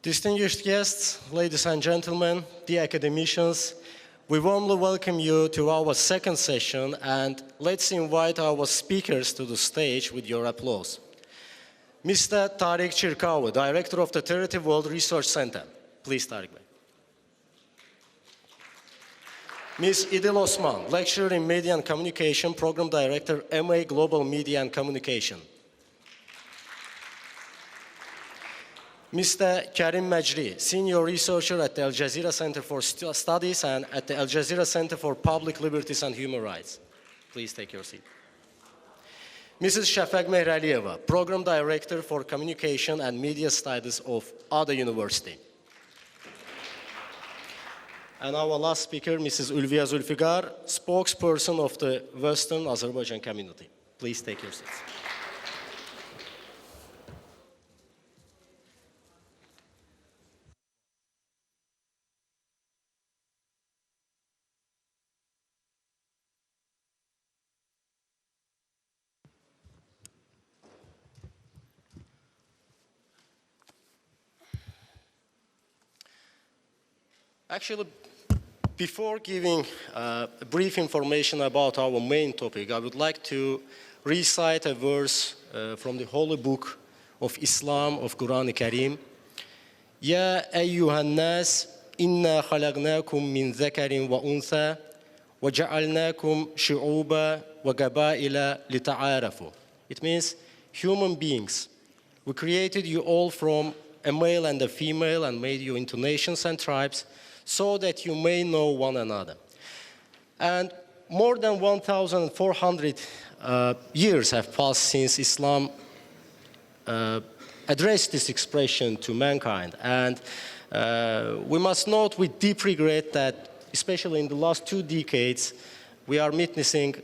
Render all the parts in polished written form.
Distinguished guests, ladies and gentlemen, dear academicians, we warmly welcome you to our second session, and let's invite our speakers to the stage with your applause. Mr. Tariq Chirkawi, Director of the 30 World Research Center. Please, Tariq Bey. Ms. İdil Osman, Lecturer in Media and Communication, Program Director, MA Global Media and Communication. Mr. Karim Majri, Senior Researcher at the Al Jazeera Center for Studies and at the Al Jazeera Center for Public Liberties and Human Rights. Please take your seat. Mrs. Shafak Mehraliyeva, Program Director for Communication and Media Studies of Ada University. And our last speaker, Mrs. Ulviya Zulfigar, Spokesperson of the Western Azerbaijan Community. Please take your seats. Actually, before giving brief information about our main topic, I would like to recite a verse from the Holy Book of Islam, of Quran Karim. Ya eyyuhan nas, inna khalaqnakum min dhakarin wa untha, wa ja'alnakum shu'uba wa gabaila lita'arafu. It means, human beings, we created you all from a male and a female and made you into nations and tribes, so that you may know one another. And more than 1,400 years have passed since Islam addressed this expression to mankind. And we must note with deep regret that, especially in the last 2 decades, we are witnessing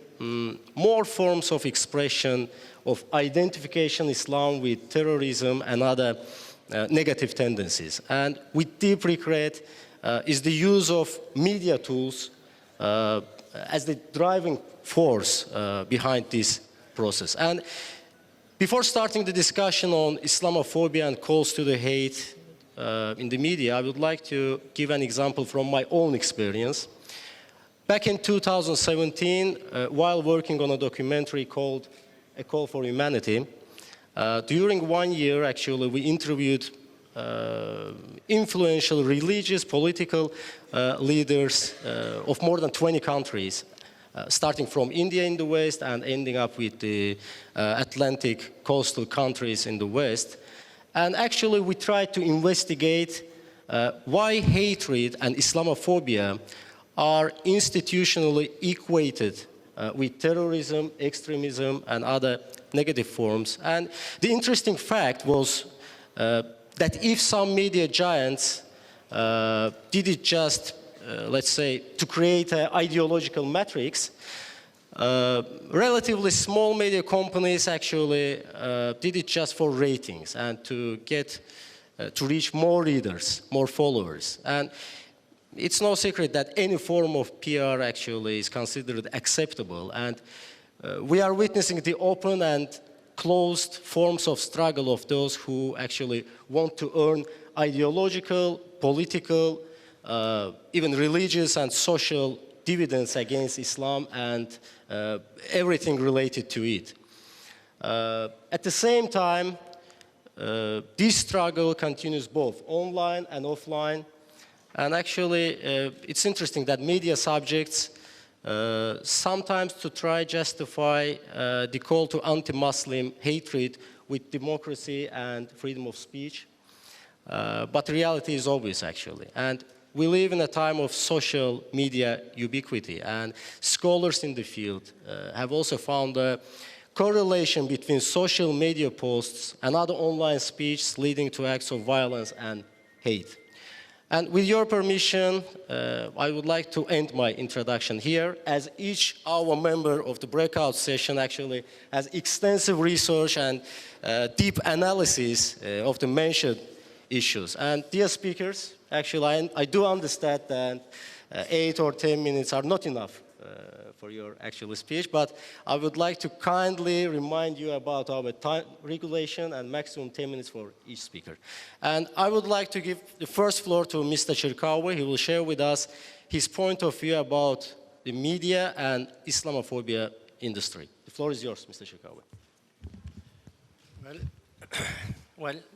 more forms of expression of identification Islam with terrorism and other negative tendencies. And with deep regret, is the use of media tools as the driving force behind this process. And before starting the discussion on Islamophobia and calls to the hate in the media, I would like to give an example from my own experience. Back in 2017, while working on a documentary called A Call for Humanity, during 1 year, actually, we interviewed influential religious, political leaders of more than 20 countries, starting from India in the West and ending up with the Atlantic coastal countries in the West. And actually, we tried to investigate why hatred and Islamophobia are institutionally equated with terrorism, extremism, and other negative forms. And the interesting fact was that if some media giants did it just, let's say, to create an ideological matrix, relatively small media companies actually did it just for ratings and to get, to reach more readers, more followers. And it's no secret that any form of PR actually is considered acceptable. And we are witnessing the open and closed forms of struggle of those who actually want to earn ideological, political, even religious and social dividends against Islam and everything related to it. At the same time, this struggle continues both online and offline. And actually, it's interesting that media subjects sometimes to try justify the call to anti-Muslim hatred with democracy and freedom of speech. But the reality is obvious, actually. And we live in a time of social media ubiquity, and scholars in the field have also found a correlation between social media posts and other online speech leading to acts of violence and hate. And with your permission, I would like to end my introduction here, as each our member of the breakout session actually has extensive research and deep analysis of the mentioned issues. And dear speakers, actually I do understand that 8 or 10 minutes are not enough for your actual speech, but I would like to kindly remind you about our time regulation and maximum 10 minutes for each speaker. And I would like to give the first floor to Mr. Chirkawi. He will share with us his point of view about the media and Islamophobia industry. The floor is yours, Mr. Chirkawi.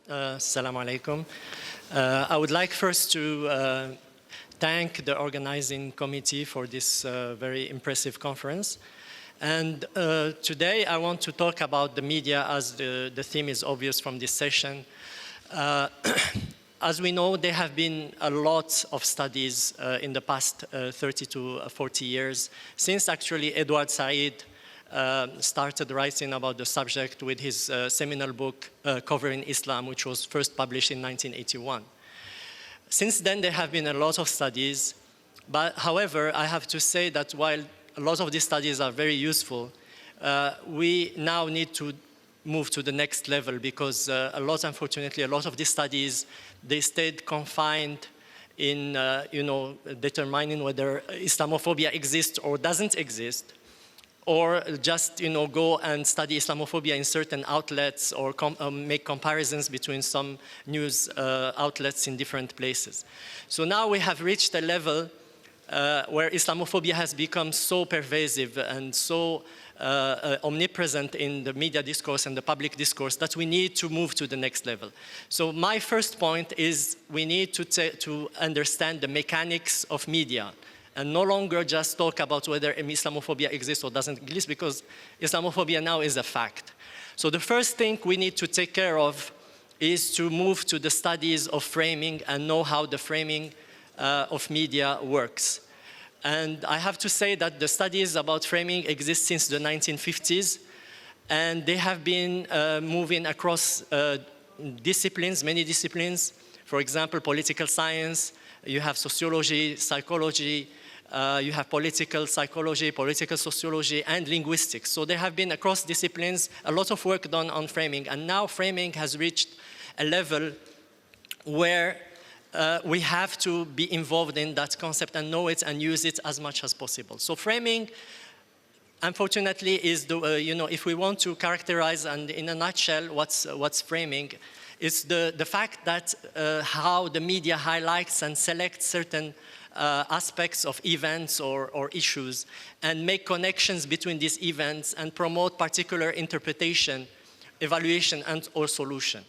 Assalamu alaikum. I would like first to thank the organizing committee for this very impressive conference. And today I want to talk about the media, as the theme is obvious from this session. As we know, there have been a lot of studies in the past 30 to 40 years, since actually Edward Said started writing about the subject with his seminal book, Covering Islam, which was first published in 1981. Since then, there have been a lot of studies, but however, I have to say that while a lot of these studies are very useful, we now need to move to the next level, because unfortunately, a lot of these studies, they stayed confined in, determining whether Islamophobia exists or doesn't exist, or just, go and study Islamophobia in certain outlets, or make comparisons between some news outlets in different places. So now we have reached a level where Islamophobia has become so pervasive and so omnipresent in the media discourse and the public discourse that we need to move to the next level. So my first point is we need to understand the mechanics of media, and no longer just talk about whether Islamophobia exists or doesn't exist, because Islamophobia now is a fact. So the first thing we need to take care of is to move to the studies of framing and know how the framing of media works. And I have to say that the studies about framing exist since the 1950s, and they have been moving across disciplines, many disciplines. For example, political science, you have sociology, psychology, you have political psychology, political sociology, and linguistics. So there have been across disciplines a lot of work done on framing, and now framing has reached a level where we have to be involved in that concept and know it and use it as much as possible. So framing, unfortunately, is the, if we want to characterize, and in a nutshell, what's framing, it's the fact that how the media highlights and selects certain aspects of events or issues, and make connections between these events and promote particular interpretation, evaluation, and or solution.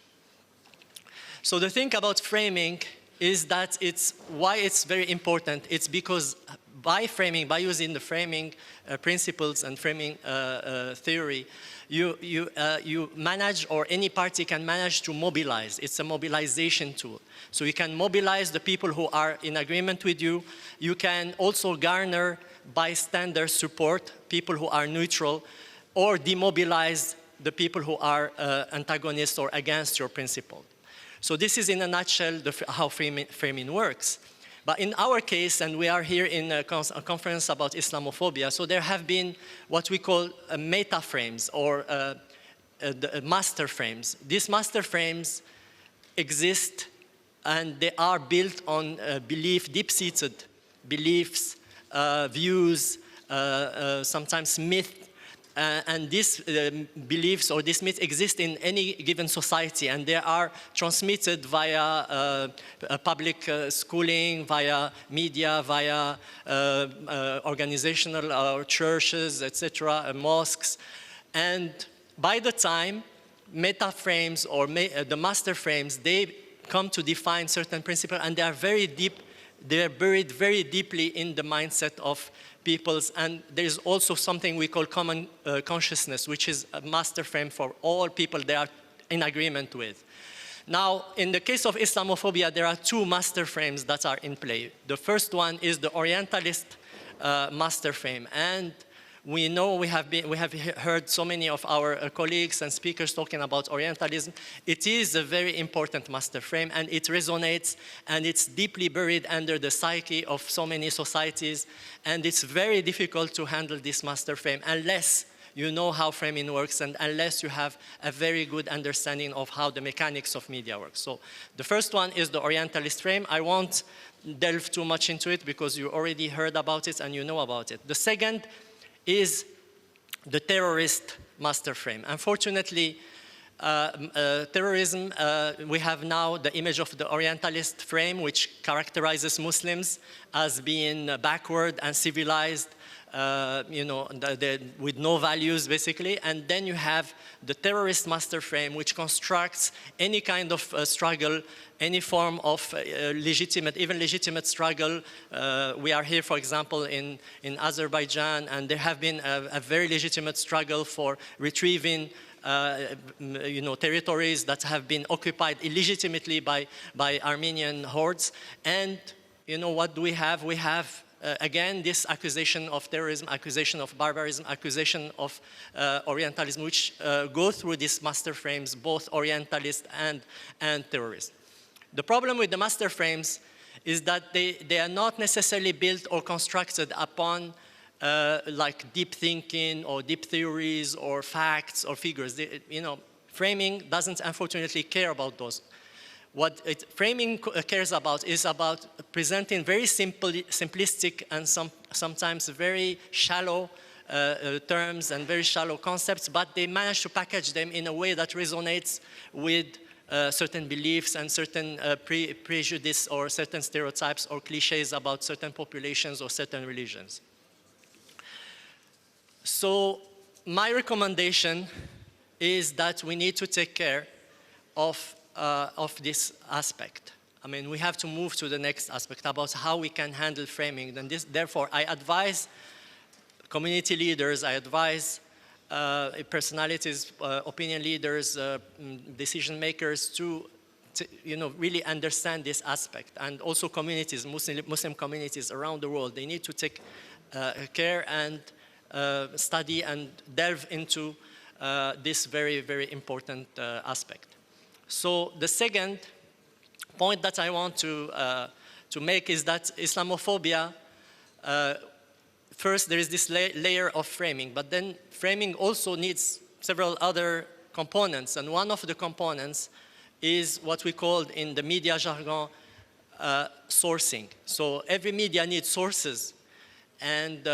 So the thing about framing is that why it's very important. It's because by framing, by using the framing principles and framing theory, you manage, or any party can manage to mobilize. It's a mobilization tool. So you can mobilize the people who are in agreement with you. You can also garner bystander support, people who are neutral, or demobilize the people who are antagonists or against your principle. So this is in a nutshell how framing works. But in our case, and we are here in a conference about Islamophobia, so there have been what we call meta frames, or the master frames. These master frames exist, and they are built on deep-seated beliefs, views, sometimes myth. And these beliefs or these myths exist in any given society, and they are transmitted via public schooling, via media, via organizational churches, etc., mosques. And by the time meta frames or the master frames, they come to define certain principles, and they are very deep. They are buried very deeply in the mindset of peoples, and there's also something we call common consciousness, which is a master frame for all people they are in agreement with. Now, in the case of Islamophobia, there are two master frames that are in play. The first one is the Orientalist master frame, and we know we have heard so many of our colleagues and speakers talking about Orientalism. It is a very important master frame, and it resonates, and it's deeply buried under the psyche of so many societies, and it's very difficult to handle this master frame unless you know how framing works, and unless you have a very good understanding of how the mechanics of media works. So the first one is the Orientalist frame. I won't delve too much into it because you already heard about it and you know about it. The second is the terrorist master frame. Unfortunately, terrorism, we have now the image of the Orientalist frame, which characterizes Muslims as being backward and civilized, with no values, basically. And then you have the terrorist master frame, which constructs any kind of struggle, any form of legitimate, even legitimate struggle. We are here, for example, in Azerbaijan, and there have been a very legitimate struggle for retrieving territories that have been occupied illegitimately by Armenian hordes. And what do we have? We have again this accusation of terrorism, accusation of barbarism, accusation of Orientalism, which go through these master frames, both Orientalist and terrorist. The problem with the master frames is that they are not necessarily built or constructed upon like deep thinking or deep theories or facts or figures. Framing doesn't unfortunately care about those. What framing cares about is about presenting very simplistic and sometimes very shallow terms and very shallow concepts, but they manage to package them in a way that resonates with certain beliefs and certain prejudice or certain stereotypes or cliches about certain populations or certain religions. So my recommendation is that we need to take care of this aspect. I mean, we have to move to the next aspect about how we can handle framing. And therefore, I advise community leaders, I advise personalities, opinion leaders, decision makers to really understand this aspect. And also communities, Muslim communities around the world, they need to take care and study and delve into this very, very important aspect. So the second point that I want to make is that Islamophobia, first there is this layer of framing, but then framing also needs several other components, and one of the components is what we called in the media jargon sourcing. So every media needs sources. And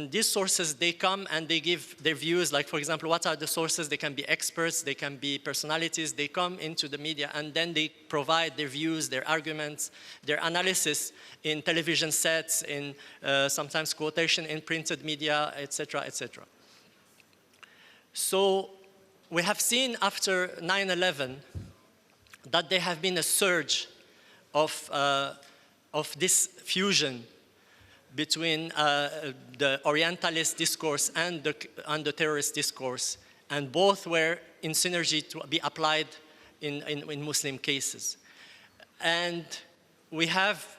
these sources, they come and they give their views, like for example, what are the sources? They can be experts, they can be personalities, they come into the media and then they provide their views, their arguments, their analysis in television sets, in sometimes quotation in printed media, etc., etc. So we have seen after 9/11 that there have been a surge of this fusion between the Orientalist discourse and the terrorist discourse, and both were in synergy to be applied in Muslim cases. And we have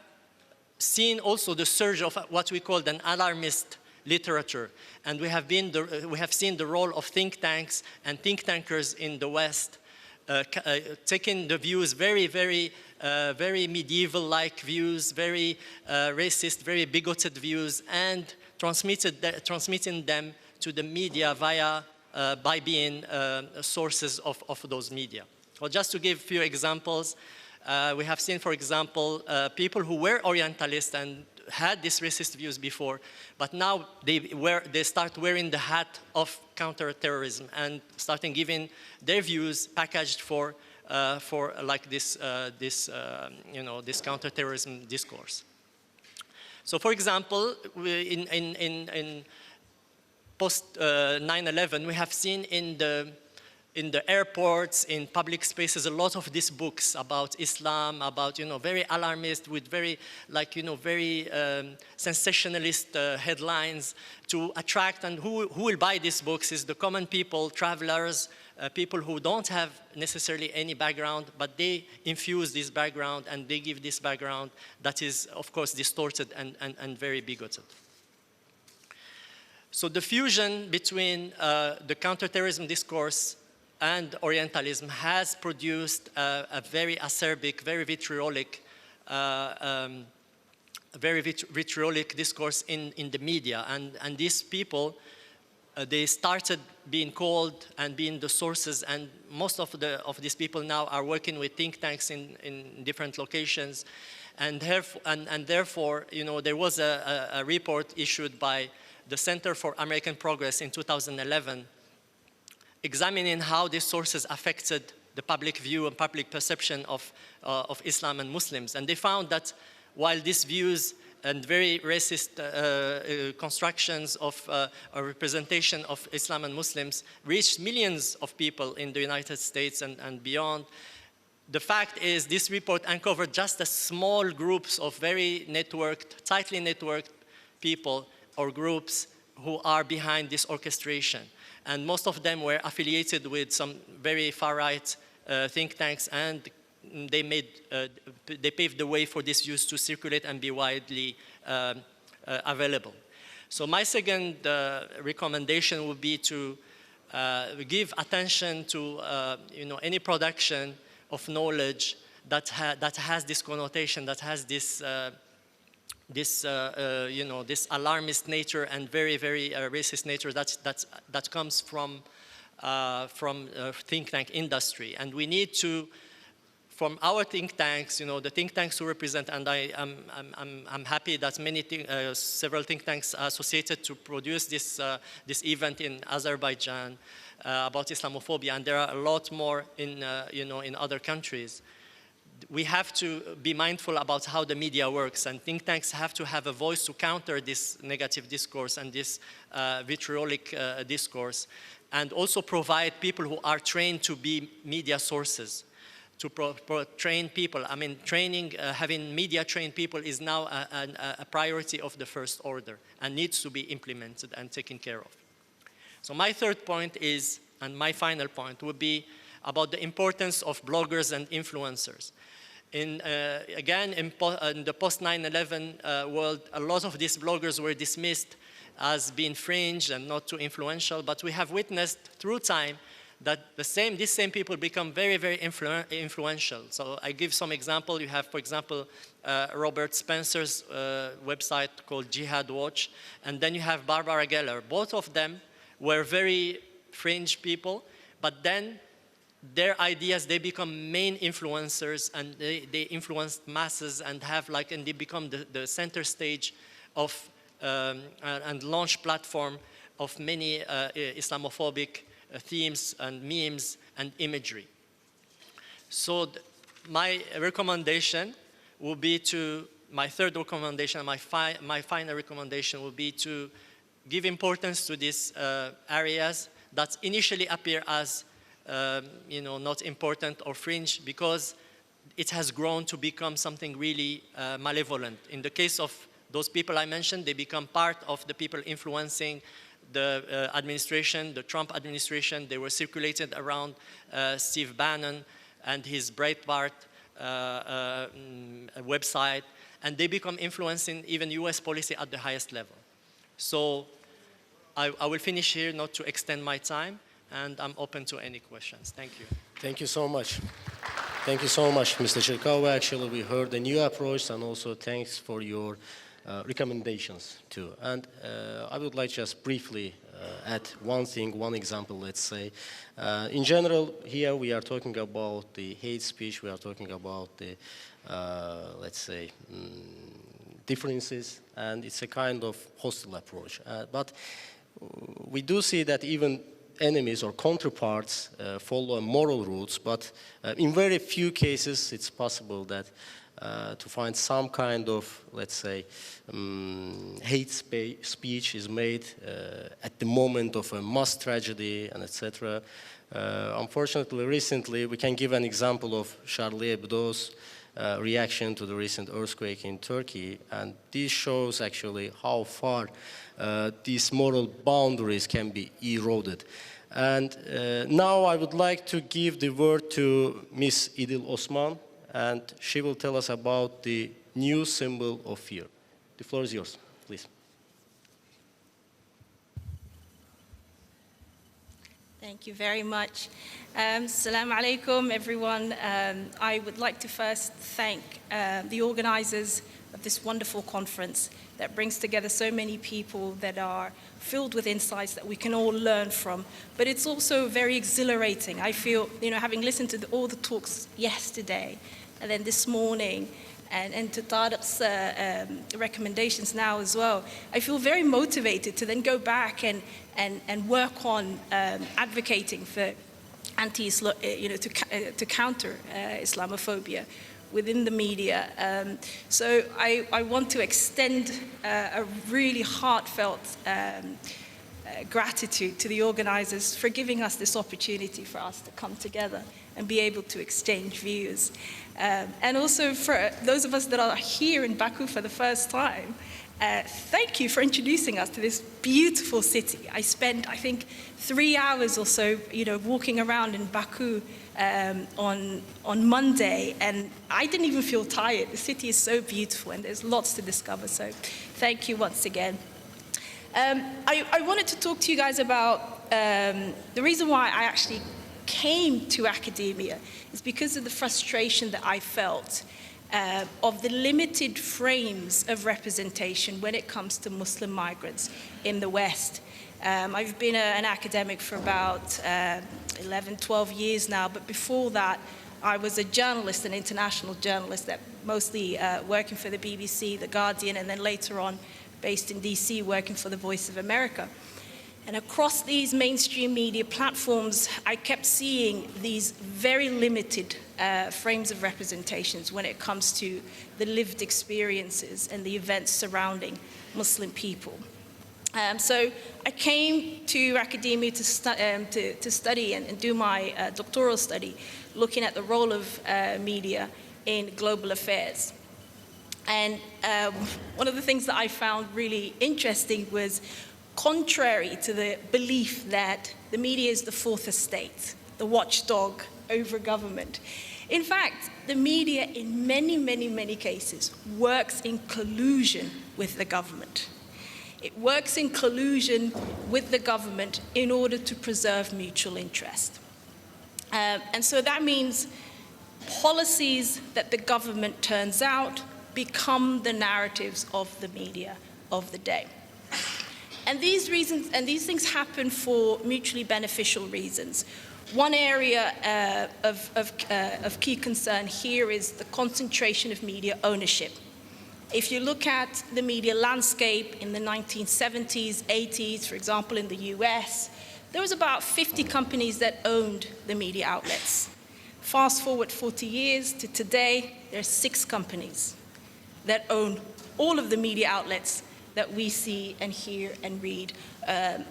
seen also the surge of what we call an alarmist literature, and we have seen the role of think tanks and think tankers in the West taking the views very medieval-like views, very racist, very bigoted views, and transmitting them to the media by being sources of those media. Well, just to give a few examples, we have seen, for example, people who were Orientalists and had these racist views before, but now they start wearing the hat of counterterrorism and starting giving their views packaged for like this counterterrorism discourse. So, for example, in post 9/11, we have seen in the airports, in public spaces, a lot of these books about Islam, about, very alarmist with very, very sensationalist headlines to attract. And who will buy these books is the common people, travelers, people who don't have necessarily any background, but they infuse this background and they give this background that is, of course, distorted and very bigoted. So the fusion between the counterterrorism discourse and Orientalism has produced a very acerbic, very vitriolic discourse in the media. And these people, they started being called and being the sources, and most of these people now are working with think tanks in different locations. And therefore, there was a report issued by the Center for American Progress in 2011, examining how these sources affected the public view and public perception of Islam and Muslims. And they found that while these views and very racist constructions of a representation of Islam and Muslims reached millions of people in the United States and beyond, the fact is this report uncovered just a small groups of very networked, tightly networked people or groups who are behind this orchestration. And most of them were affiliated with some very far-right think tanks, and they paved the way for these views to circulate and be widely available. So my second recommendation would be to give attention to any production of knowledge that has this connotation, that has this this alarmist nature and very, very racist nature that comes from think tank industry. And we need to, from our think tanks, the think tanks who represent, and I'm happy that several think tanks are associated to produce this event in Azerbaijan about Islamophobia, and there are a lot more in other countries. We have to be mindful about how the media works, and think tanks have to have a voice to counter this negative discourse and this vitriolic discourse, and also provide people who are trained to be media sources, to train people. I mean, having media trained people is now a priority of the first order and needs to be implemented and taken care of. So my third point is, and my final point, would be about the importance of bloggers and influencers. Again, in the post-9/11 world, a lot of these bloggers were dismissed as being fringe and not too influential, but we have witnessed through time that these same people become very, very influential. So I give some example. You have, for example, Robert Spencer's website called Jihad Watch, and then you have Barbara Geller. Both of them were very fringe people, but then their ideas, they become main influencers, and they influence masses and they become the center stage of and launch platform of many Islamophobic themes and memes and imagery. So my recommendation will be my third recommendation, my final recommendation will be to give importance to these areas that initially appear as not important or fringe, because it has grown to become something really malevolent. In the case of those people I mentioned, they become part of the people influencing the administration, the Trump administration. They were circulated around Steve Bannon and his Breitbart website, and they become influencing even US policy at the highest level. So I will finish here, not to extend my time, and I'm open to any questions. Thank you. Thank you so much. Thank you so much, Mr. Chirkawa. Actually, we heard the new approach, and also thanks for your recommendations too. And I would like just briefly add one example, let's say. In general, here we are talking about the hate speech, we are talking about the, let's say, differences, and it's a kind of hostile approach. But we do see that even enemies or counterparts follow moral routes, but in very few cases it's possible that to find some kind of, let's say, hate speech is made at the moment of a mass tragedy and etc. Unfortunately, recently we can give an example of Charlie Hebdo's reaction to the recent earthquake in Turkey, and this shows actually how far these moral boundaries can be eroded. And now I would like to give the word to Ms. İdil Osman, and she will tell us about the new symbol of fear. The floor is yours, please. Thank you very much. Assalamu alaikum, everyone. I would like to first thank the organizers of this wonderful conference that brings together so many people that are filled with insights that we can all learn from. But it's also very exhilarating. I feel, having listened to all the talks yesterday and then this morning, and to Tariq's recommendations now as well, I feel very motivated to then go back and work on advocating for to counter Islamophobia within the media. So I want to extend a really heartfelt gratitude to the organizers for giving us this opportunity for us to come together and be able to exchange views. And also for those of us that are here in Baku for the first time, thank you for introducing us to this beautiful city. I spent, I think, 3 hours or so, walking around in Baku on Monday, and I didn't even feel tired. The city is so beautiful, and there's lots to discover. So, thank you once again. I wanted to talk to you guys about the reason why I actually came to academia is because of the frustration that I felt of the limited frames of representation when it comes to Muslim migrants in the West. I've been an academic for about 11, 12 years now, but before that, I was a journalist, an international journalist, that mostly working for the BBC, The Guardian, and then later on based in DC, working for the Voice of America. And across these mainstream media platforms, I kept seeing these very limited frames of representations when it comes to the lived experiences and the events surrounding Muslim people. So I came to academia to study and do my doctoral study, looking at the role of media in global affairs. And one of the things that I found really interesting was, contrary to the belief that the media is the fourth estate, the watchdog over government, in fact, the media in many, many, many cases works in collusion with the government. It works in collusion with the government in order to preserve mutual interest. And so that means policies that the government turns out become the narratives of the media of the day. And these reasons, and these things happen for mutually beneficial reasons. One area of key concern here is the concentration of media ownership. If you look at the media landscape in the 1970s, 80s, for example, in the US, there was about 50 companies that owned the media outlets. Fast forward 40 years to today, there are 6 companies that own all of the media outlets that we see and hear and read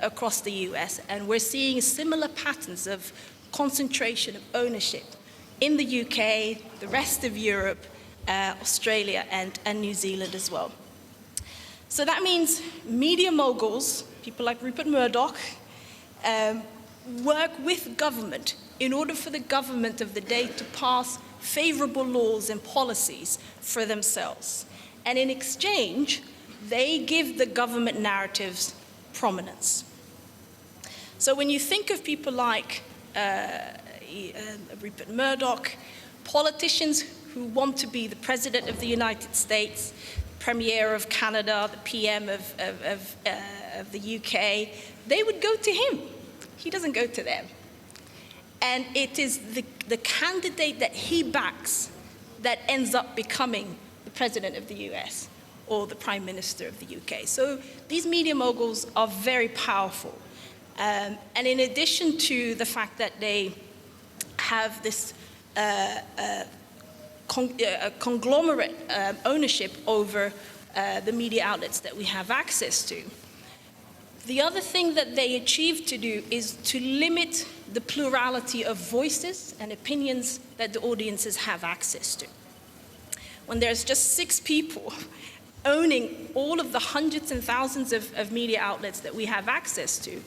across the US. And we're seeing similar patterns of concentration of ownership in the UK, the rest of Europe, Australia, and New Zealand as well. So that means media moguls, people like Rupert Murdoch, work with government in order for the government of the day to pass favorable laws and policies for themselves. And in exchange, they give the government narratives prominence. So when you think of people like Rupert Murdoch, politicians who want to be the President of the United States, Premier of Canada, the PM of the UK, they would go to him. He doesn't go to them. And it is the candidate that he backs that ends up becoming the President of the US or the Prime Minister of the UK. So these media moguls are very powerful. And in addition to the fact that they have this conglomerate ownership over the media outlets that we have access to, the other thing that they achieve to do is to limit the plurality of voices and opinions that the audiences have access to. When there's just 6 people owning all of the hundreds and thousands of media outlets that we have access to,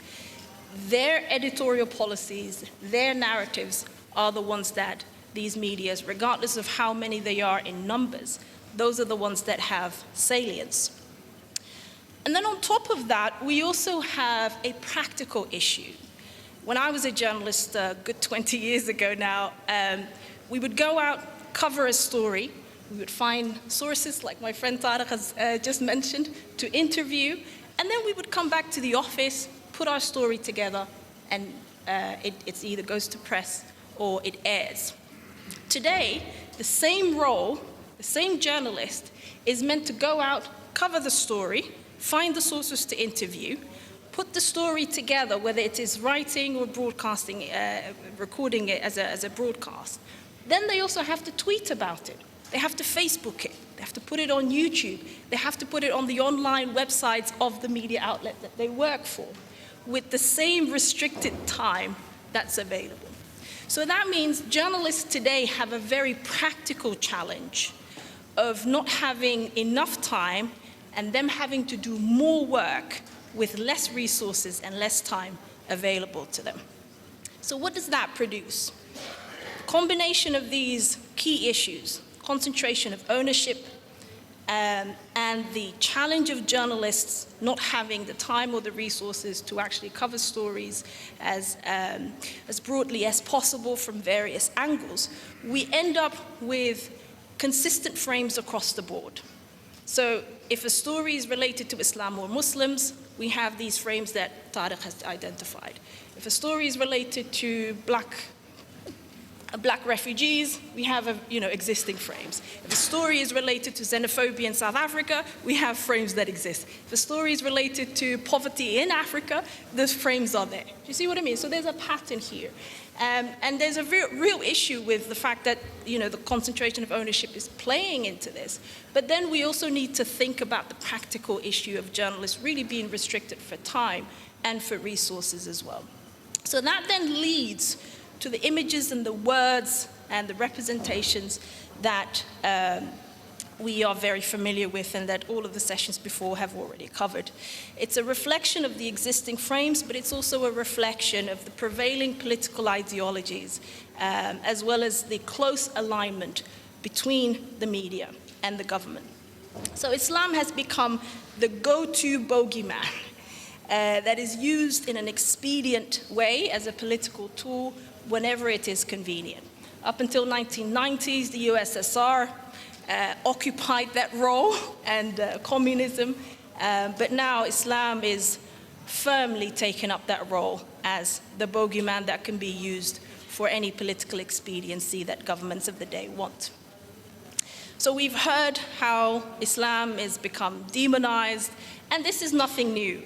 their editorial policies, their narratives are the ones that these medias, regardless of how many they are in numbers, those are the ones that have salience. And then on top of that, we also have a practical issue. When I was a journalist a good 20 years ago now, we would go out, cover a story, we would find sources like my friend Tariq has just mentioned to interview, and then we would come back to the office, put our story together, and it either goes to press or it airs. Today, the same role, the The same journalist is meant to go out, cover the story, find the sources to interview, put the story together, whether it is writing or broadcasting, recording it as a broadcast. Then they also have to tweet about it. They have to Facebook it. They have to put it on YouTube. They have to put it on the online websites of the media outlet that they work for, with the same restricted time that's available. So that means journalists today have a very practical challenge of not having enough time and them having to do more work with less resources and less time available to them. So what does that produce? A combination of these key issues, concentration of ownership, and the challenge of journalists not having the time or the resources to actually cover stories as broadly as possible from various angles, we end up with consistent frames across the board. So if a story is related to Islam or Muslims, we have these frames that Tariq has identified. If a story is related to black refugees, we have existing frames. If a story is related to xenophobia in South Africa, we have frames that exist. If a story is related to poverty in Africa, those frames are there. Do you see what I mean? So there's a pattern here. And there's a real issue with the fact that the concentration of ownership is playing into this. But then we also need to think about the practical issue of journalists really being restricted for time and for resources as well. So that then leads to the images and the words and the representations that we are very familiar with and that all of the sessions before have already covered. It's a reflection of the existing frames, but it's also a reflection of the prevailing political ideologies, as well as the close alignment between the media and the government. So Islam has become the go-to bogeyman that is used in an expedient way as a political tool whenever it is convenient. Up until 1990s, the USSR occupied that role, and communism, but now Islam is firmly taking up that role as the bogeyman that can be used for any political expediency that governments of the day want. So we've heard how Islam has become demonized, and this is nothing new.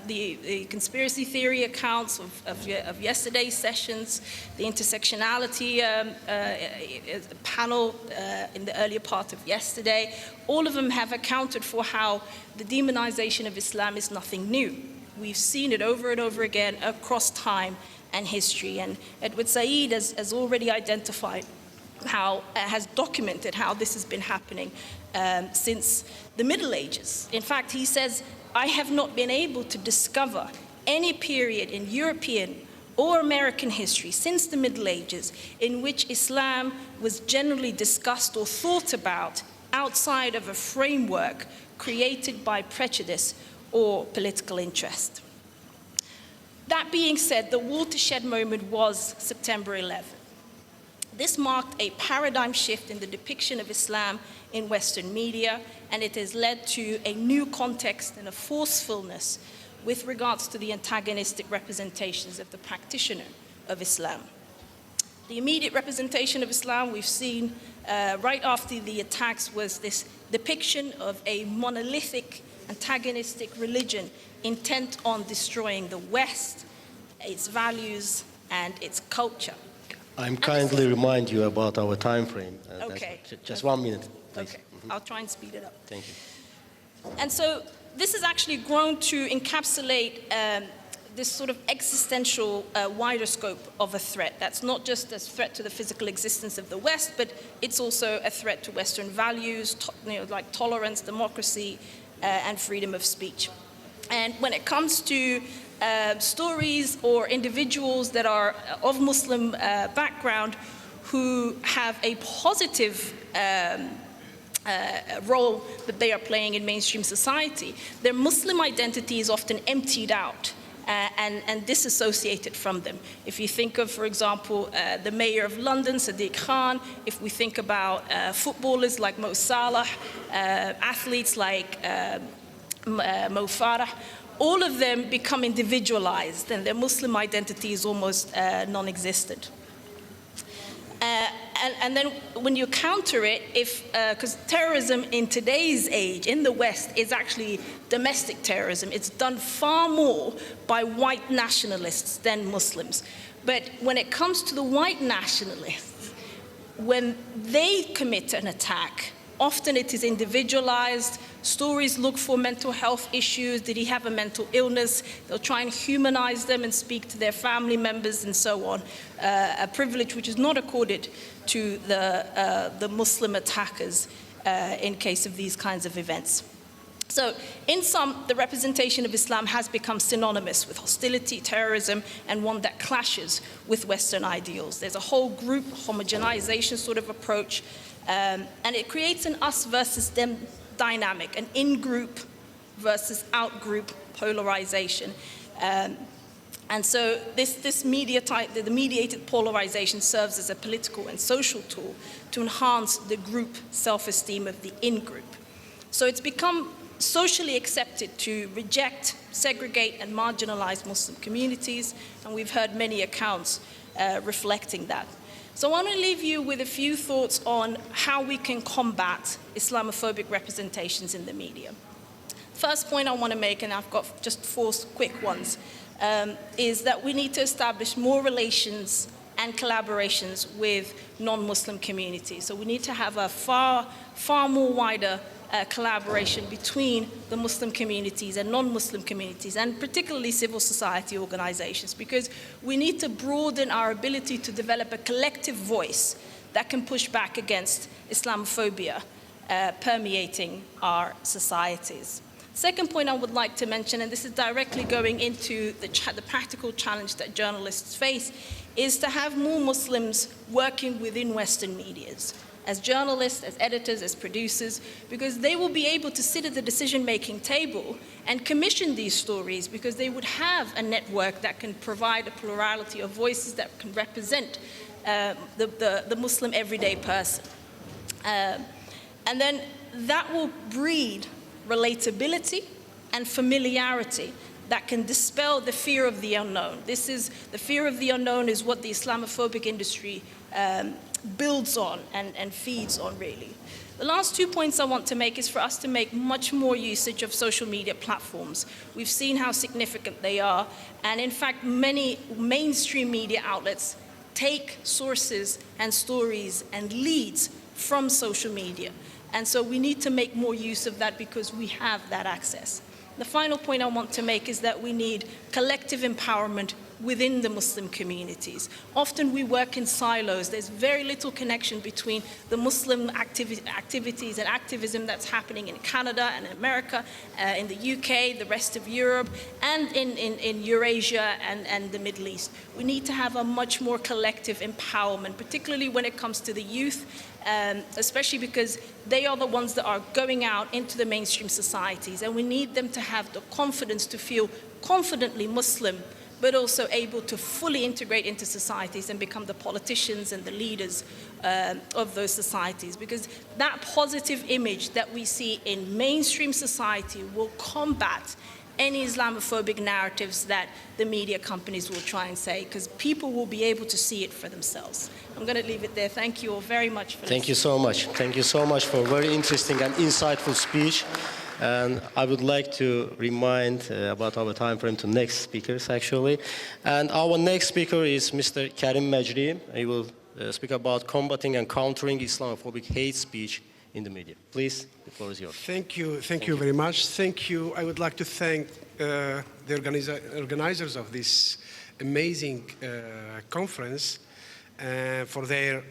The conspiracy theory accounts of yesterday's sessions, the intersectionality panel in the earlier part of yesterday, all of them have accounted for how the demonization of Islam is nothing new. We've seen it over and over again across time and history, and Edward Said has already identified has documented how this has been happening since the Middle Ages. In fact, he says, I have not been able to discover any period in European or American history since the Middle Ages in which Islam was generally discussed or thought about outside of a framework created by prejudice or political interest. That being said, the watershed moment was September 11th. This marked a paradigm shift in the depiction of Islam in Western media, and it has led to a new context and a forcefulness with regards to the antagonistic representations of the practitioner of Islam. The immediate representation of Islam we've seen right after the attacks was this depiction of a monolithic, antagonistic religion intent on destroying the West, its values, and its culture. I'm kindly remind you about our time frame. Okay. Just 1 minute, please. Okay, I'll try and speed it up. Thank you. And so this has actually grown to encapsulate this sort of existential wider scope of a threat. That's not just a threat to the physical existence of the West, but it's also a threat to Western values, like tolerance, democracy, and freedom of speech. And when it comes to stories or individuals that are of Muslim background who have a positive role that they are playing in mainstream society, their Muslim identity is often emptied out and disassociated from them. If you think of, for example, the mayor of London, Sadiq Khan, if we think about footballers like Mo Salah, athletes like Mo Farah, all of them become individualized and their Muslim identity is almost non-existent. And then when you counter it, because terrorism in today's age in the West is actually domestic terrorism. It's done far more by white nationalists than Muslims. But when it comes to the white nationalists, when they commit an attack, often it is individualized. Stories look for mental health issues. Did he have a mental illness? They'll try and humanize them and speak to their family members and so on. A privilege which is not accorded to the Muslim attackers in case of these kinds of events. So in sum, the representation of Islam has become synonymous with hostility, terrorism, and one that clashes with Western ideals. There's a whole group homogenization sort of approach, and it creates an us versus them dynamic, an in-group versus out-group polarization. And so the mediated polarization serves as a political and social tool to enhance the group self-esteem of the in-group. So it's become socially accepted to reject, segregate, and marginalize Muslim communities, and we've heard many accounts reflecting that. So I want to leave you with a few thoughts on how we can combat Islamophobic representations in the media. First point I want to make, and I've got just 4 quick ones, is that we need to establish more relations and collaborations with non-Muslim communities. So we need to have a far more wider collaboration between the Muslim communities and non-Muslim communities, and particularly civil society organizations, because we need to broaden our ability to develop a collective voice that can push back against Islamophobia permeating our societies. Second point I would like to mention, and this is directly going into the practical challenge that journalists face, is to have more Muslims working within Western medias, as journalists, as editors, as producers, because they will be able to sit at the decision-making table and commission these stories, because they would have a network that can provide a plurality of voices that can represent the Muslim everyday person. And then that will breed relatability and familiarity that can dispel the fear of the unknown. The fear of the unknown is what the Islamophobic industry builds on and feeds on, really. The last 2 points I want to make is for us to make much more usage of social media platforms. We've seen how significant they are, and in fact, many mainstream media outlets take sources and stories and leads from social media. And so we need to make more use of that because we have that access. The final point I want to make is that we need collective empowerment within the Muslim communities. Often we work in silos. There's very little connection between the Muslim activities and activism that's happening in Canada and America, in the UK, the rest of Europe, and in Eurasia and the Middle East. We need to have a much more collective empowerment, particularly when it comes to the youth, especially because they are the ones that are going out into the mainstream societies, and we need them to have the confidence to feel confidently Muslim, but also able to fully integrate into societies and become the politicians and the leaders of those societies. Because that positive image that we see in mainstream society will combat any Islamophobic narratives that the media companies will try and say, because people will be able to see it for themselves. I'm going to leave it there. Thank you all very much for listening. Thank you so much. Thank you so much for a very interesting and insightful speech. And I would like to remind about our time frame to next speakers, actually. And our next speaker is Mr. Karim Majri. He will speak about combating and countering Islamophobic hate speech in the media. Please, the floor is yours. Thank you. Thank you very much. Thank you. I would like to thank the organizers of this amazing conference for their,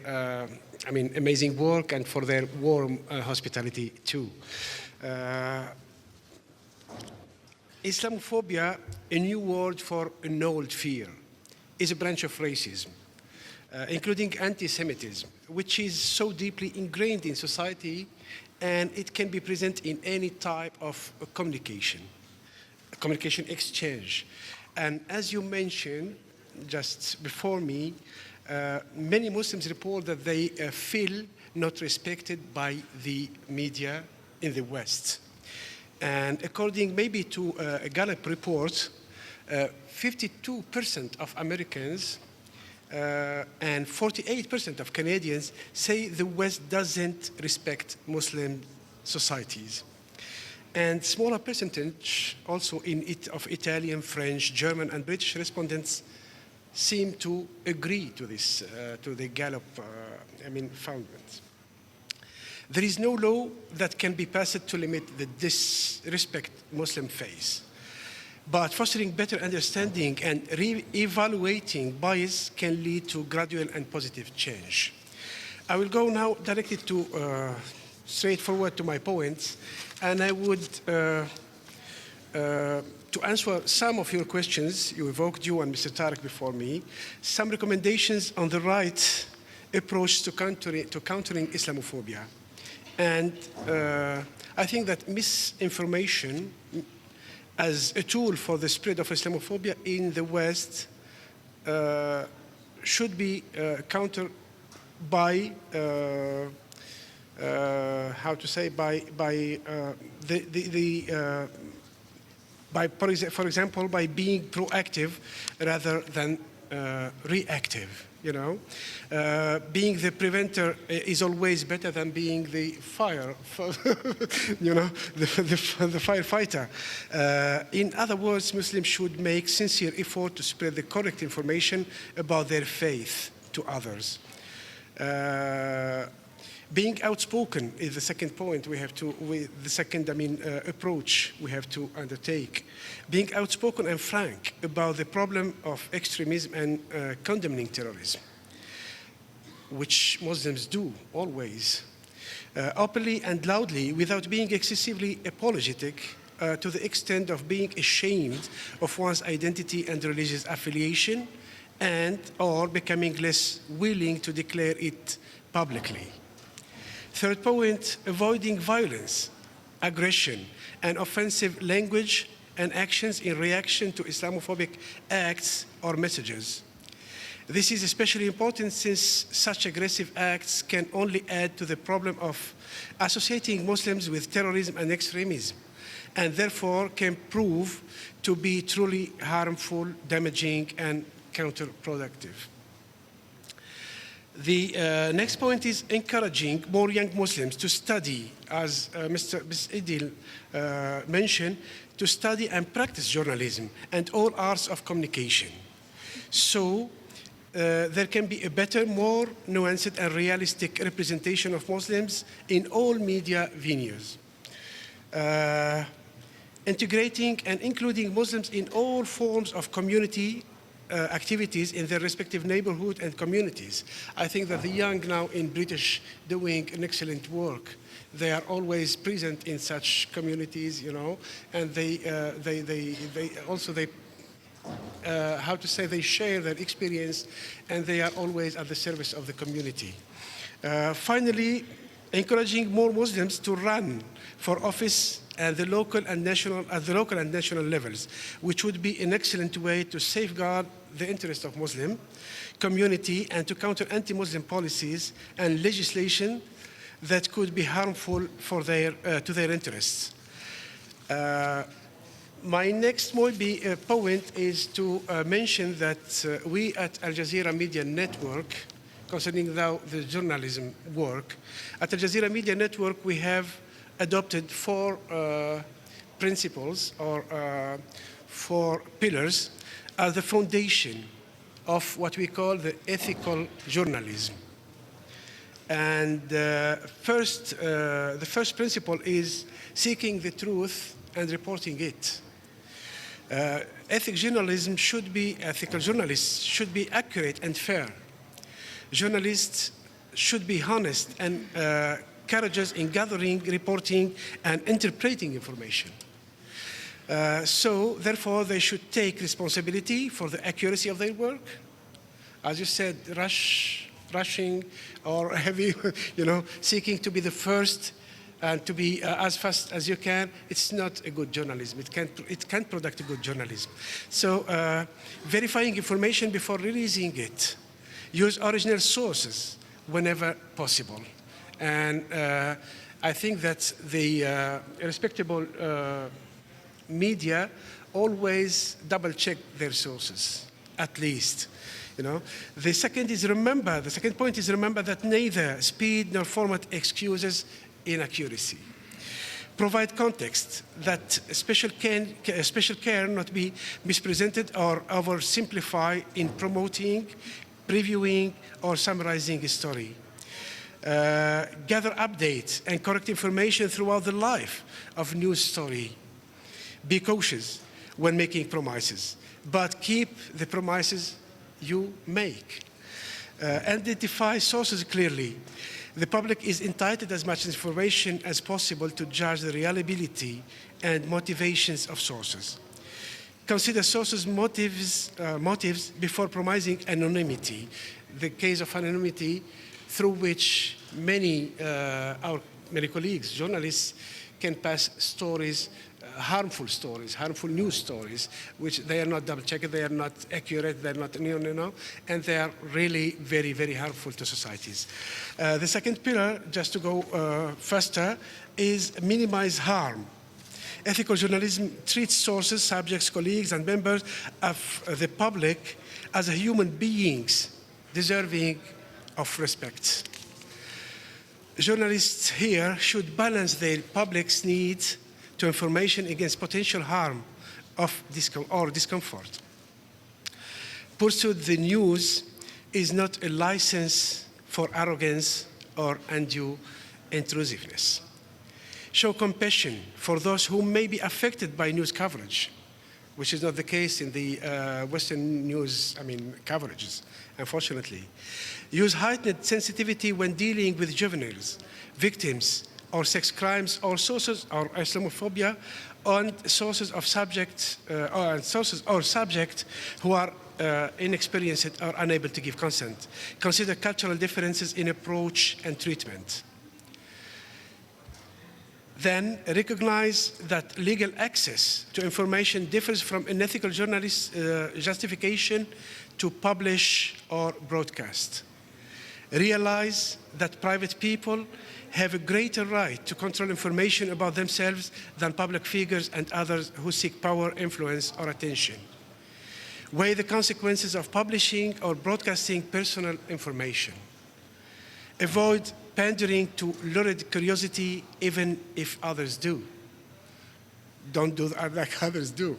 amazing work and for their warm hospitality too. Islamophobia, a new word for an old fear, is a branch of racism, including anti-Semitism, which is so deeply ingrained in society, and it can be present in any type of communication exchange. And as you mentioned just before me, many Muslims report that they feel not respected by the media in the West. And according maybe to a Gallup report, 52% of Americans and 48% of Canadians say the West doesn't respect Muslim societies. And smaller percentage also of Italian, French, German, and British respondents seem to agree to this, to the Gallup foundment. There is no law that can be passed to limit the disrespect Muslim faith. But fostering better understanding and re-evaluating bias can lead to gradual and positive change. I will go now directly to straightforward to my points, and I would to answer some of your questions. You evoked, you and Mr. Tariq before me, some recommendations on the right approach to countering Islamophobia. And I think that misinformation as a tool for the spread of Islamophobia in the West should be countered by, how to say, for example, by being proactive rather than reactive. You know, being the preventer is always better than being the the firefighter. In other words, Muslims should make sincere effort to spread the correct information about their faith to others. Being outspoken is the second point we have to, approach we have to undertake. Being outspoken and frank about the problem of extremism and condemning terrorism, which Muslims do always, openly and loudly without being excessively apologetic to the extent of being ashamed of one's identity and religious affiliation and or becoming less willing to declare it publicly. Third point, avoiding violence, aggression, and offensive language and actions in reaction to Islamophobic acts or messages. This is especially important since such aggressive acts can only add to the problem of associating Muslims with terrorism and extremism, and therefore can prove to be truly harmful, damaging, and counterproductive. The next point is encouraging more young Muslims to study, as Ms. Idil mentioned, to study and practice journalism and all arts of communication. So there can be a better, more nuanced and realistic representation of Muslims in all media venues. Integrating and including Muslims in all forms of community activities in their respective neighborhood and communities. I think that the young now in British doing an excellent work. They are always present in such communities, you know, and they how to say, they share their experience, and they are always at the service of the community. Finally, encouraging more Muslims to run for office at the local and national levels, which would be an excellent way to safeguard the interest of Muslim community and to counter anti-Muslim policies and legislation that could be harmful for to their interests. My next point is to mention that we at Al Jazeera Media Network, concerning now the journalism work, at Al Jazeera Media Network we have adopted 4 principles or 4 pillars as the foundation of what we call the ethical journalism. And the first principle is seeking the truth and reporting it. Ethical journalists should be accurate and fair. Journalists should be honest and courageous in gathering, reporting, and interpreting information. So, therefore, they should take responsibility for the accuracy of their work. As you said, rushing or heavy, seeking to be the first and to be as fast as you can, it's not a good journalism. It can't produce a good journalism. So, verifying information before releasing it. Use original sources whenever possible. And I think that the respectable media always double-check their sources, at least. You know? The second point is remember that neither speed nor format excuses inaccuracy. Provide context that special care not be mispresented or oversimplified in promoting, previewing, or summarizing a story. Gather updates and correct information throughout the life of news story. Be cautious when making promises, but keep the promises you make. Identify sources clearly. The public is entitled as much information as possible to judge the reliability and motivations of sources. Consider sources' motives before promising anonymity. The case of anonymity through which many colleagues, journalists, can pass stories, harmful news stories, which they are not double-checked, they are not accurate, they're not, and they are really very, very harmful to societies. The second pillar, just to go faster, is minimize harm. Ethical journalism treats sources, subjects, colleagues, and members of the public as human beings deserving of respect. Journalists here should balance their public's needs to information against potential harm or discomfort. Pursuit the news is not a license for arrogance or undue intrusiveness. Show compassion for those who may be affected by news coverage, which is not the case in the Western news, coverages, unfortunately. Use heightened sensitivity when dealing with juveniles, victims, or sex crimes, or sources or Islamophobia, on sources of subjects or subject who are inexperienced or unable to give consent. Consider cultural differences in approach and treatment. Then recognize that legal access to information differs from unethical journalist justification to publish or broadcast. Realize that private people have a greater right to control information about themselves than public figures and others who seek power, influence, or attention. Weigh the consequences of publishing or broadcasting personal information. Avoid pandering to lurid curiosity, even if others do. Don't do like others do.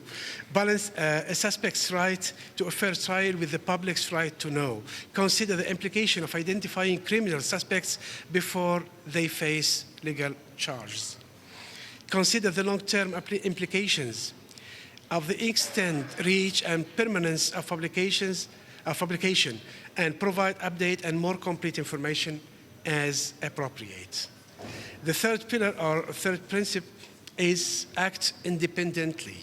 Balance a suspect's right to a fair trial with the public's right to know. Consider the implication of identifying criminal suspects before they face legal charges. Consider the long-term implications of the extent, reach, and permanence of publication, and provide update and more complete information as appropriate. The third pillar or third principle is act independently,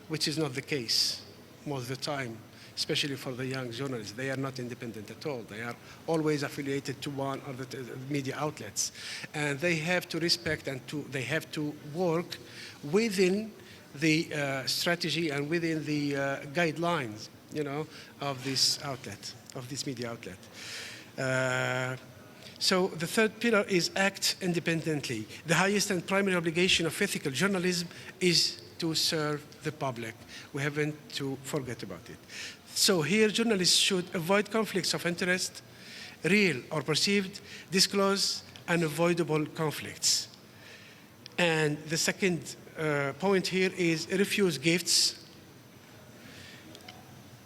which is not the case most of the time, especially for the young journalists. They are not independent at all. They are always affiliated to one of the media outlets. And they have to respect and they have to work within the strategy and within the guidelines, of this outlet, of this media outlet. So the third pillar is act independently. The highest and primary obligation of ethical journalism is to serve the public. We haven't to forget about it. So here journalists should avoid conflicts of interest, real or perceived, disclose unavoidable conflicts. And the second point here is refuse gifts,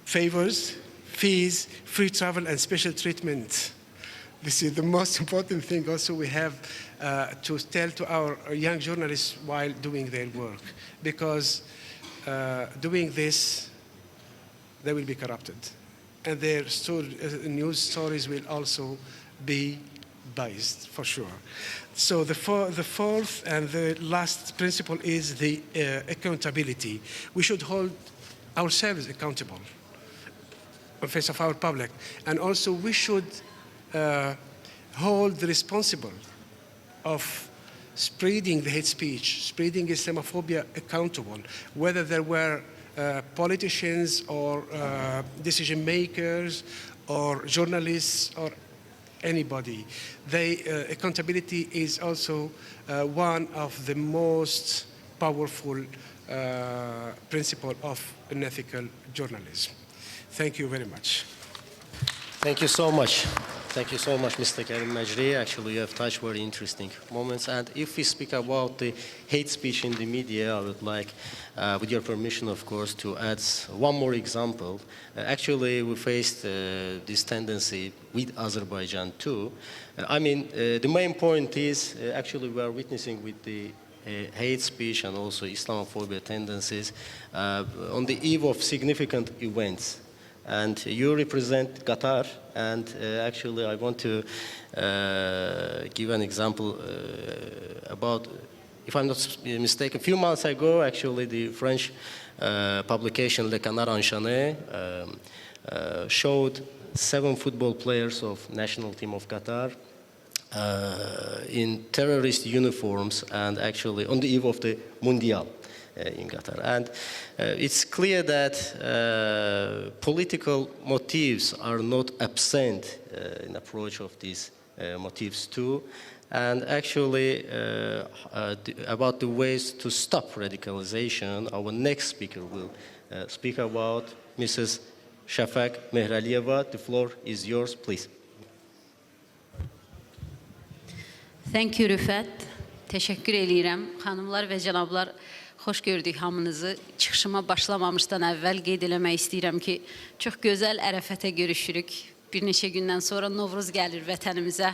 favors, fees, free travel, and special treatment. This is the most important thing also we have to tell to our young journalists while doing their work, because doing this, they will be corrupted. And their news stories will also be biased, for sure. So the fourth and the last principle is the accountability. We should hold ourselves accountable in face of our public. And also we should hold the responsible of spreading the hate speech, spreading Islamophobia accountable, whether there were politicians or decision makers or journalists or anybody. Accountability is also one of the most powerful principles of unethical journalism. Thank you very much. Thank you so much. Thank you so much, Mr. Karim Majri. Actually, you have touched very interesting moments. And if we speak about the hate speech in the media, I would like, with your permission, of course, to add one more example. Actually, we faced this tendency with Azerbaijan too. The main point is, actually, we are witnessing with the hate speech and also Islamophobia tendencies on the eve of significant events. And you represent Qatar, and actually I want to give an example about, if I'm not mistaken, a few months ago, actually the French publication Le Canard Enchaîné showed 7 football players of national team of Qatar in terrorist uniforms, and actually on the eve of the Mundial in Qatar. And it's clear that political motives are not absent in approach of these motives too. And actually, about the ways to stop radicalization, our next speaker will speak about, Mrs. Shafak Mehraliyeva. The floor is yours, please. Thank you, Rüfət. Təşəkkür eləyirəm. Xanımlar və cənablar, xoş gördük hamınızı. Çıxışıma başlamamışdan əvvəl qeyd eləmək istəyirəm ki, çox gözəl Ərəfətə görüşürük. Bir neçə gündən sonra Novruz gəlir vətənimizə.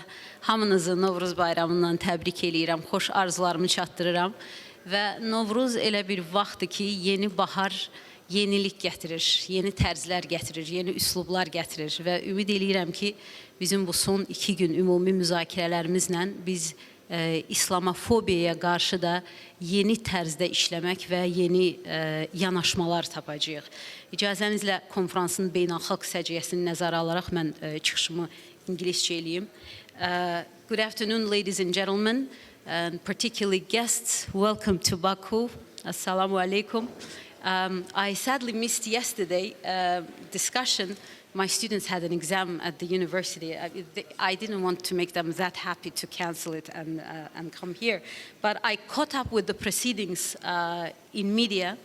Hamınızı Novruz bayramından təbrik eləyirəm, xoş arzularımı çatdırıram. Və Novruz elə bir vaxtdır ki, yeni bahar yenilik gətirir, yeni tərzlər gətirir, yeni üslublar gətirir. Və ümid eləyirəm ki, bizim bu son 2 gün ümumi müzakirələrimizlə biz İslamofobiyaya qarşı da yeni tərzdə işləmək və yeni yanaşmalar tapacağıq. İcazənizlə konferansın beynəlxalq səciyyəsini nəzərə alaraq mən çıxışımı ingiliscə eləyim. Good afternoon, ladies and gentlemen, and particularly guests. Welcome to Baku. Assalamu alaikum. I sadly missed yesterday discussion. My students had an exam at the university. I didn't want to make them that happy to cancel it and come here. But I caught up with the proceedings in media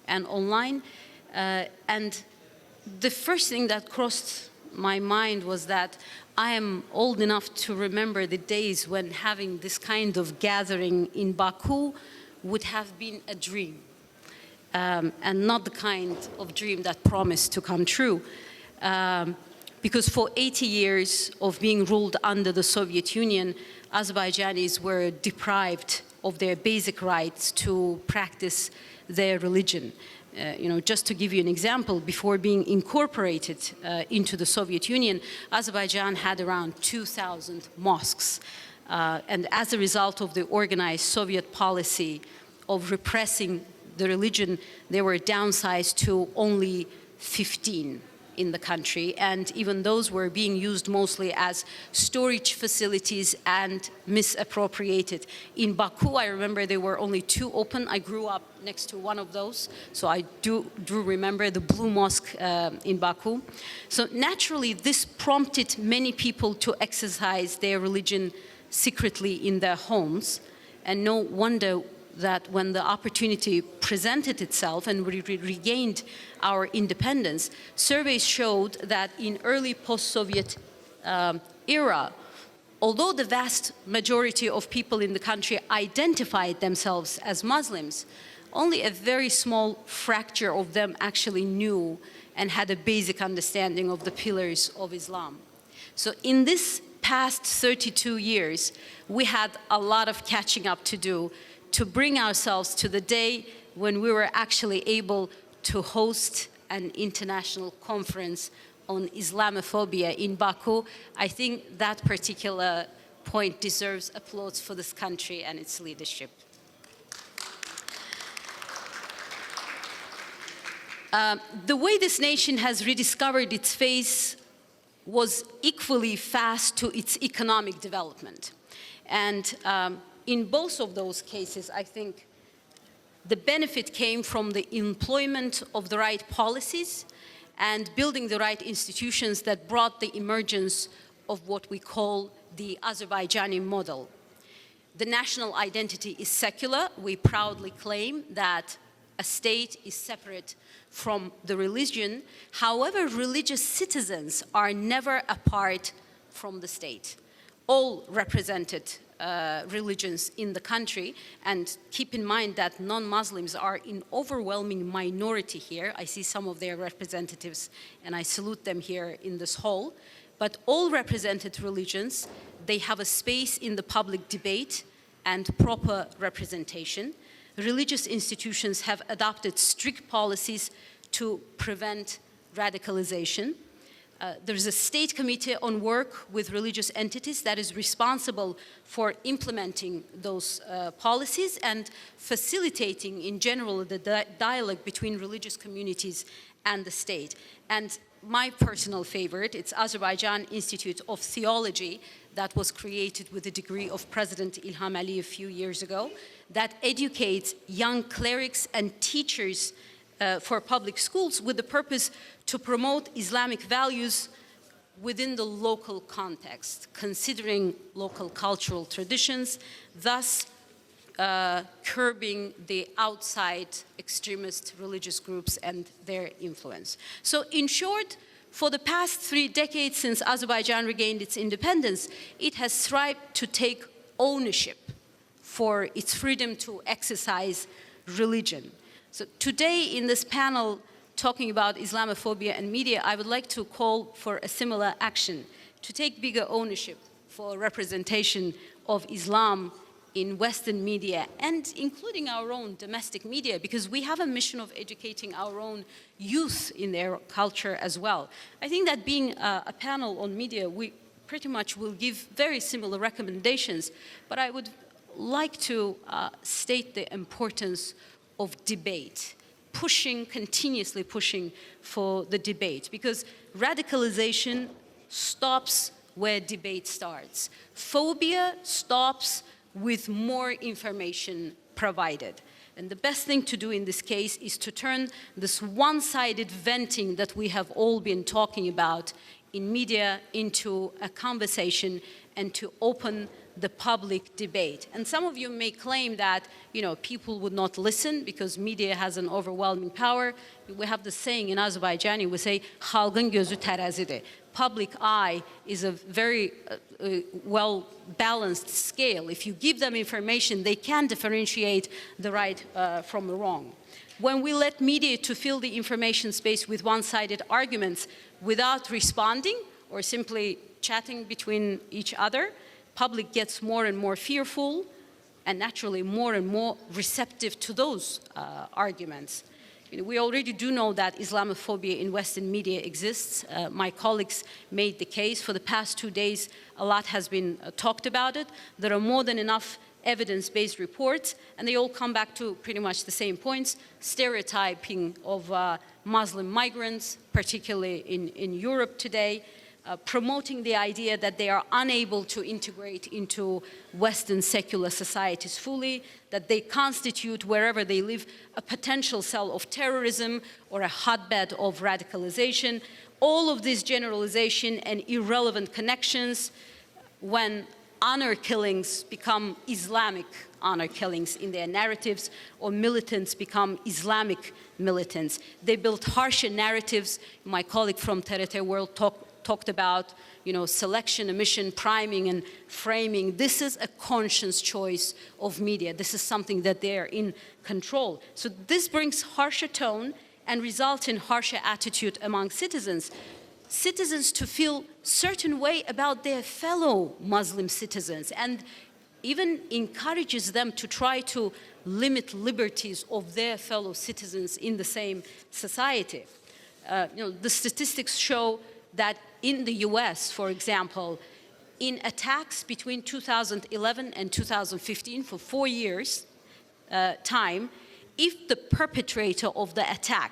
and online. And the first thing that crossed my mind was that I am old enough to remember the days when having this kind of gathering in Baku would have been a dream. And not the kind of dream that promised to come true. Because for 80 years of being ruled under the Soviet Union, Azerbaijanis were deprived of their basic rights to practice their religion. Just to give you an example, before being incorporated into the Soviet Union, Azerbaijan had around 2,000 mosques. And as a result of the organized Soviet policy of repressing the religion, they were downsized to only 15 in the country, and even those were being used mostly as storage facilities and misappropriated. In Baku, I remember there were only 2 open. I grew up next to one of those, so I do remember the Blue Mosque in Baku. So naturally, this prompted many people to exercise their religion secretly in their homes, and no wonder that when the opportunity presented itself and we regained our independence, surveys showed that in early post-Soviet era, although the vast majority of people in the country identified themselves as Muslims, only a very small fracture of them actually knew and had a basic understanding of the pillars of Islam. So in this past 32 years, we had a lot of catching up to do to bring ourselves to the day when we were actually able to host an international conference on Islamophobia in Baku. I think that particular point deserves applause for this country and its leadership. The way this nation has rediscovered its face was equally fast to its economic development. And in both of those cases, I think the benefit came from the employment of the right policies and building the right institutions that brought the emergence of what we call the Azerbaijani model. The national identity is secular. We proudly claim that a state is separate from the religion. However, religious citizens are never apart from the state. All represented religions in the country, and keep in mind that non-Muslims are in overwhelming minority here. I see some of their representatives and I salute them here in this hall. But all represented religions, they have a space in the public debate and proper representation. Religious institutions have adopted strict policies to prevent radicalization. There is a state committee on work with religious entities that is responsible for implementing those policies and facilitating in general the dialogue between religious communities and the state. And my personal favorite, it's Azerbaijan Institute of Theology that was created with the degree of President Ilham Aliyev a few years ago, that educates young clerics and teachers for public schools with the purpose to promote Islamic values within the local context, considering local cultural traditions, thus curbing the outside extremist religious groups and their influence. So in short, for the past 3 decades since Azerbaijan regained its independence, it has strived to take ownership for its freedom to exercise religion. So today in this panel, talking about Islamophobia and media, I would like to call for a similar action, to take bigger ownership for representation of Islam in Western media, and including our own domestic media, because we have a mission of educating our own youth in their culture as well. I think that being a panel on media, we pretty much will give very similar recommendations, but I would like to state the importance of debate, continuously pushing for the debate, because radicalization stops where debate starts. Phobia stops with more information provided. And the best thing to do in this case is to turn this one-sided venting that we have all been talking about in media into a conversation and to open the public debate. And some of you may claim that, people would not listen because media has an overwhelming power. We have the saying in Azerbaijani, we say, "Halkın gözü terazidir." Public eye is a very well-balanced scale. If you give them information, they can differentiate the right from the wrong. When we let media to fill the information space with one-sided arguments without responding or simply chatting between each other, public gets more and more fearful and naturally more and more receptive to those arguments. We already do know that Islamophobia in Western media exists. My colleagues made the case. For the past 2 days, a lot has been talked about it. There are more than enough evidence-based reports, and they all come back to pretty much the same points. Stereotyping of Muslim migrants, particularly in Europe today, promoting the idea that they are unable to integrate into Western secular societies fully, that they constitute, wherever they live, a potential cell of terrorism or a hotbed of radicalization. All of this generalization and irrelevant connections, when honor killings become Islamic honor killings in their narratives, or militants become Islamic militants. They build harsher narratives. My colleague from TRT World talked about, selection, omission, priming, and framing. This is a conscious choice of media. This is something that they're in control. So this brings harsher tone and results in harsher attitude among citizens. Citizens to feel certain way about their fellow Muslim citizens, and even encourages them to try to limit liberties of their fellow citizens in the same society. The statistics show that in the US, for example, in attacks between 2011 and 2015, for 4 years time, if the perpetrator of the attack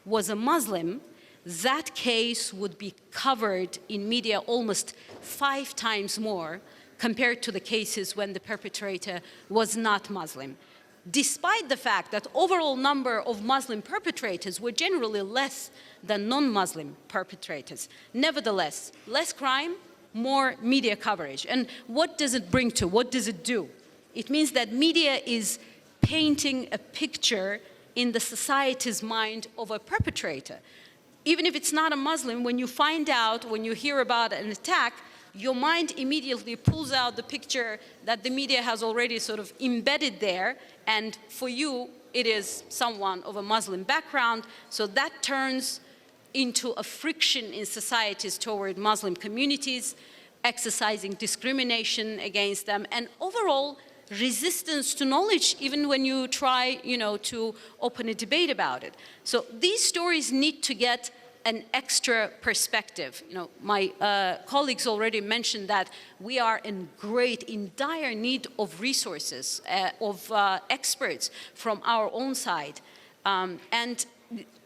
was a Muslim, that case would be covered in media almost 5 times more compared to the cases when the perpetrator was not Muslim, despite the fact that overall number of Muslim perpetrators were generally less than non-Muslim perpetrators. Nevertheless, less crime, more media coverage. And what does it bring to? What does it do? It means that media is painting a picture in the society's mind of a perpetrator. Even if it's not a Muslim, when you find out, when you hear about an attack, your mind immediately pulls out the picture that the media has already sort of embedded there, and for you, it is someone of a Muslim background, so that turns into a friction in societies toward Muslim communities, exercising discrimination against them, and overall resistance to knowledge, even when you try, to open a debate about it. So these stories need to get an extra perspective. My colleagues already mentioned that we are in dire need of resources, of experts from our own side. And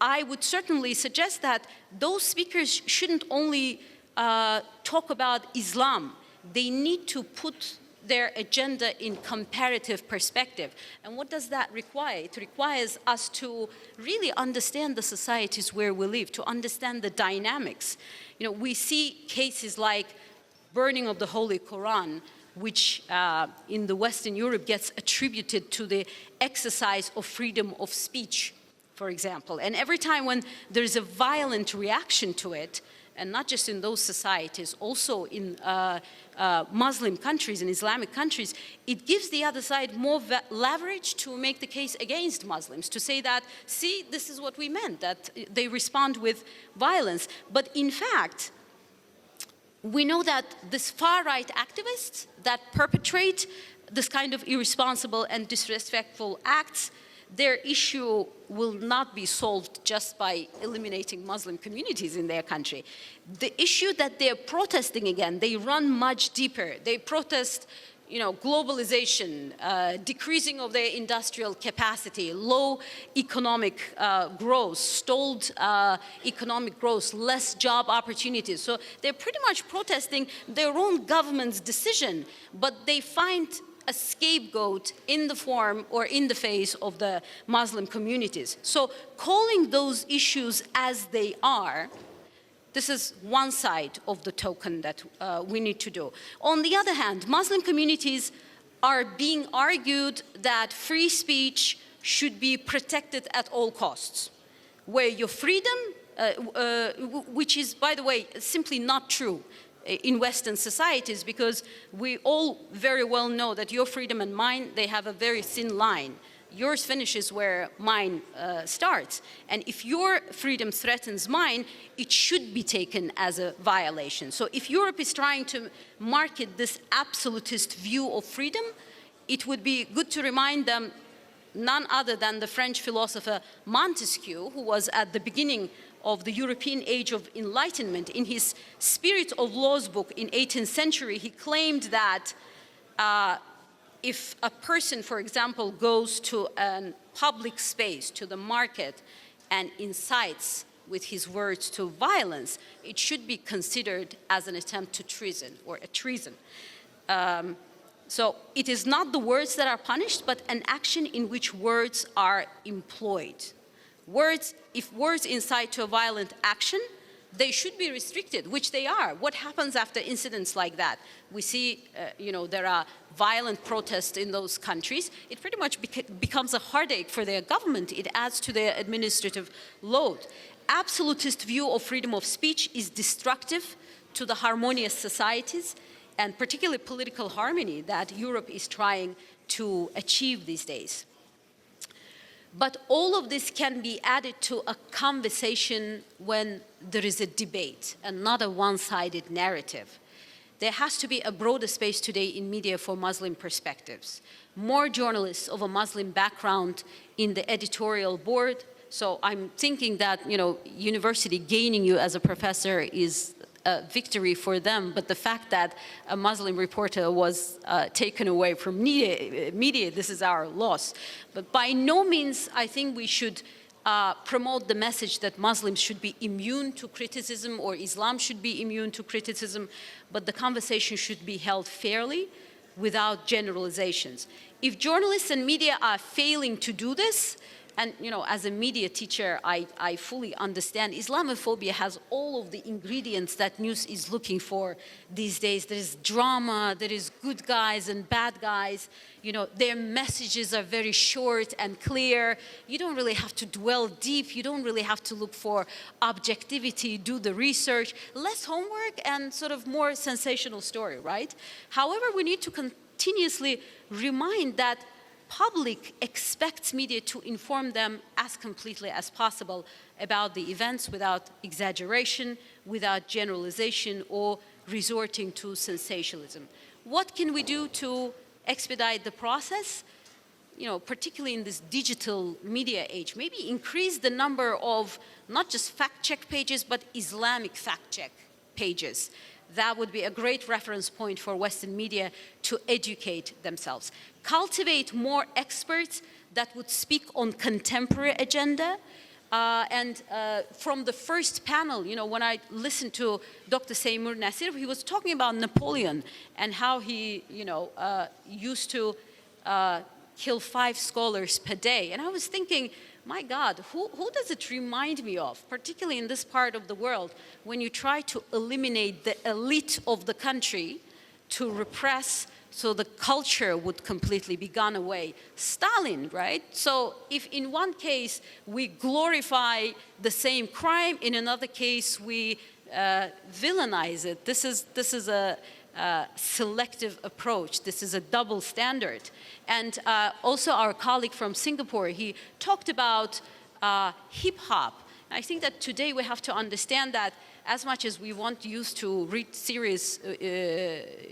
I would certainly suggest that those speakers shouldn't only talk about Islam. They need to put their agenda in comparative perspective. And what does that require? It requires us to really understand the societies where we live, to understand the dynamics. We see cases like burning of the Holy Quran, which in the Western Europe gets attributed to the exercise of freedom of speech, for example. And every time when there's a violent reaction to it, and not just in those societies, also in Muslim countries and Islamic countries, it gives the other side more leverage to make the case against Muslims, to say that, see, this is what we meant, that they respond with violence. But in fact, we know that these far-right activists that perpetrate this kind of irresponsible and disrespectful acts, their issue will not be solved just by eliminating Muslim communities in their country. The issue that they're protesting again, they run much deeper. They protest, globalization, decreasing of their industrial capacity, low economic growth, stalled economic growth, less job opportunities. So they're pretty much protesting their own government's decision, but they find a scapegoat in the form or in the face of the Muslim communities. So calling those issues as they are, this is one side of the token that we need to do. On the other hand, Muslim communities are being argued that free speech should be protected at all costs, where your freedom, which is, by the way, simply not true in Western societies, because we all very well know that your freedom and mine, they have a very thin line. Yours finishes where mine starts. And if your freedom threatens mine, it should be taken as a violation. So if Europe is trying to market this absolutist view of freedom, it would be good to remind them none other than the French philosopher Montesquieu, who was at the beginning of the European Age of Enlightenment. In his Spirit of Laws book in 18th century, he claimed that if a person, for example, goes to a public space, to the market, and incites with his words to violence, it should be considered as an attempt to treason or a treason. So it is not the words that are punished, but an action in which words are employed. If words incite to a violent action, they should be restricted, which they are. What happens after incidents like that? We see, there are violent protests in those countries. It pretty much becomes a heartache for their government. It adds to their administrative load. Absolutist view of freedom of speech is destructive to the harmonious societies and particularly political harmony that Europe is trying to achieve these days. But all of this can be added to a conversation when there is a debate and not a one-sided narrative. There has to be a broader space today in media for Muslim perspectives. More journalists of a Muslim background in the editorial board. So I'm thinking that, university gaining you as a professor is a victory for them, but the fact that a Muslim reporter was taken away from media, this is our loss. But by no means, I think we should promote the message that Muslims should be immune to criticism or Islam should be immune to criticism, but the conversation should be held fairly without generalizations. If journalists and media are failing to do this, And, you know, as a media teacher, I fully understand Islamophobia has all of the ingredients that news is looking for these days. There is drama, there is good guys and bad guys. You know, their messages are very short and clear. You don't really have to dwell deep. You don't really have to look for objectivity, do the research. Less homework and sort of more sensational story, right? However, we need to continuously remind that public expects media to inform them as completely as possible about the events without exaggeration, without generalization, or resorting to sensationalism. What can we do to expedite the process? You know, particularly in this digital media age, maybe increase the number of not just fact-check pages, but Islamic fact-check pages. That would be a great reference point for Western media to educate themselves. Cultivate more experts that would speak on contemporary agenda. From the first panel, you know, when I listened to Dr. Seymour Nasir, he was talking about Napoleon and how he, you know, used to kill 5 scholars per day. And I was thinking, my God, who does it remind me of, particularly in this part of the world, when you try to eliminate the elite of the country to repress so the culture would completely be gone away? Stalin, right? So if in one case we glorify the same crime, in another case we villainize it, this is a selective approach. This is a double standard. And also our colleague from Singapore, he talked about hip hop. I think that today we have to understand that as much as we want youth to read serious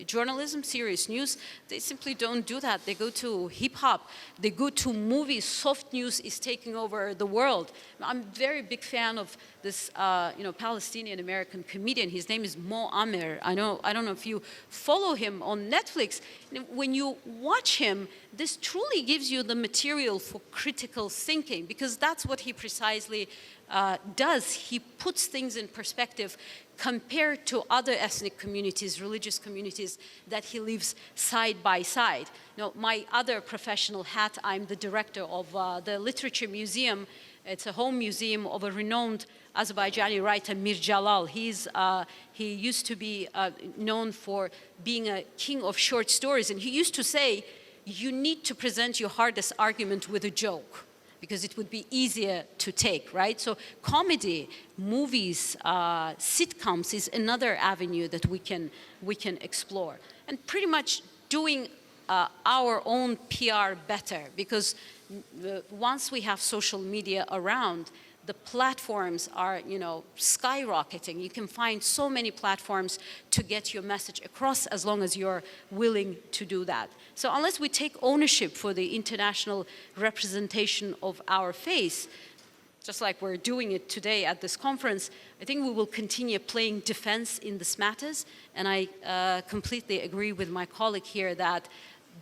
journalism, serious news, they simply don't do that. They go to hip hop, they go to movies. Soft news is taking over the world. I'm a very big fan of this Palestinian American comedian. His name is Mo Amer. I don't know if you follow him on Netflix. When you watch him, this truly gives you the material for critical thinking, because that's what he precisely does. He puts things in perspective compared to other ethnic communities, religious communities that he lives side by side. Now, my other professional hat, I'm the director of the Literature Museum. It's a home museum of a renowned Azerbaijani writer, Mir Jalal. He used to be known for being a king of short stories, and he used to say, you need to present your hardest argument with a joke, because it would be easier to take, right? So comedy, movies, sitcoms is another avenue that we can explore. And pretty much doing our own PR better, because once we have social media around, the platforms are, skyrocketing. You can find so many platforms to get your message across as long as you're willing to do that. So unless we take ownership for the international representation of our faith, just like we're doing it today at this conference, I think we will continue playing defense in this matters. And I completely agree with my colleague here that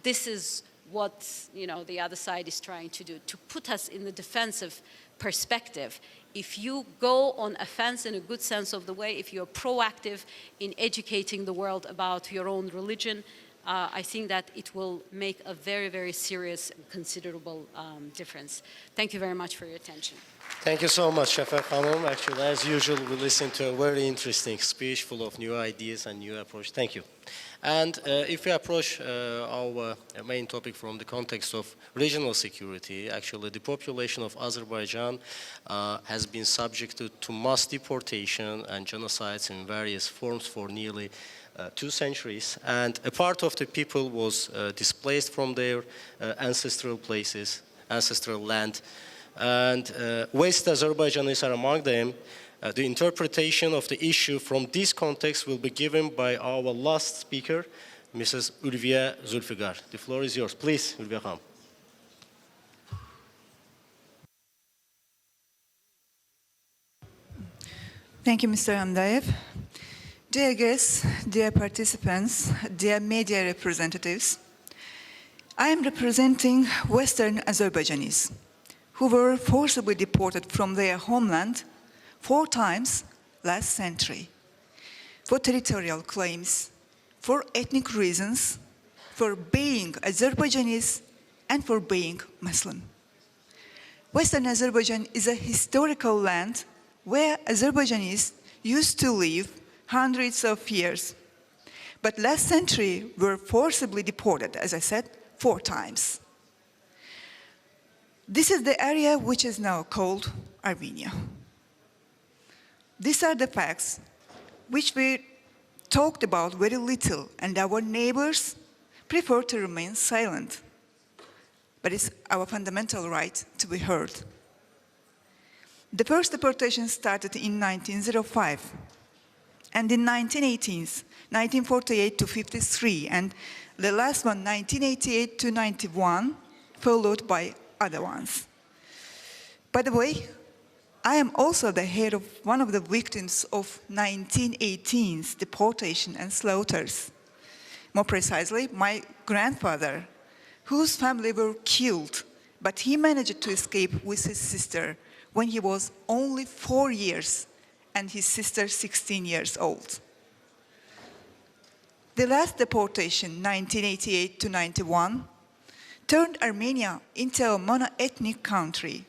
this is what the other side is trying to do, to put us in the defensive perspective. If you go on offense in a good sense of the way, if you're proactive in educating the world about your own religion, I think that it will make a very, very serious and considerable difference. Thank you very much for your attention. Thank you so much, Shafak Hanım. Actually, as usual, we listened to a very interesting speech full of new ideas and new approach. Thank you. And if we approach our main topic from the context of regional security, actually the population of Azerbaijan has been subjected to mass deportation and genocides in various forms for nearly 2 centuries. And a part of the people was displaced from their ancestral places, ancestral land. And West Azerbaijanis are among them. The interpretation of the issue from this context will be given by our last speaker, Mrs. Ulviye Zulfigar. The floor is yours. Please, Ulviye Hanım. Thank you, Mr. Hamdayev. Dear guests, dear participants, dear media representatives, I am representing Western Azerbaijanis who were forcibly deported from their homeland 4 times last century for territorial claims, for ethnic reasons, for being Azerbaijanis, and for being Muslim. Western Azerbaijan is a historical land where Azerbaijanis used to live hundreds of years. But last century were forcibly deported, as I said, 4 times. This is the area which is now called Armenia. These are the facts which we talked about very little, and our neighbors prefer to remain silent. But it's our fundamental right to be heard. The first deportation started in 1905, and in 1918s, 1948 to 53, and the last one, 1988 to 91, followed by other ones. By the way, I am also the head of one of the victims of 1918's deportation and slaughters. More precisely, my grandfather, whose family were killed, but he managed to escape with his sister when he was only 4 years and his sister 16 years old. The last deportation, 1988 to 91, turned Armenia into a mono-ethnic country.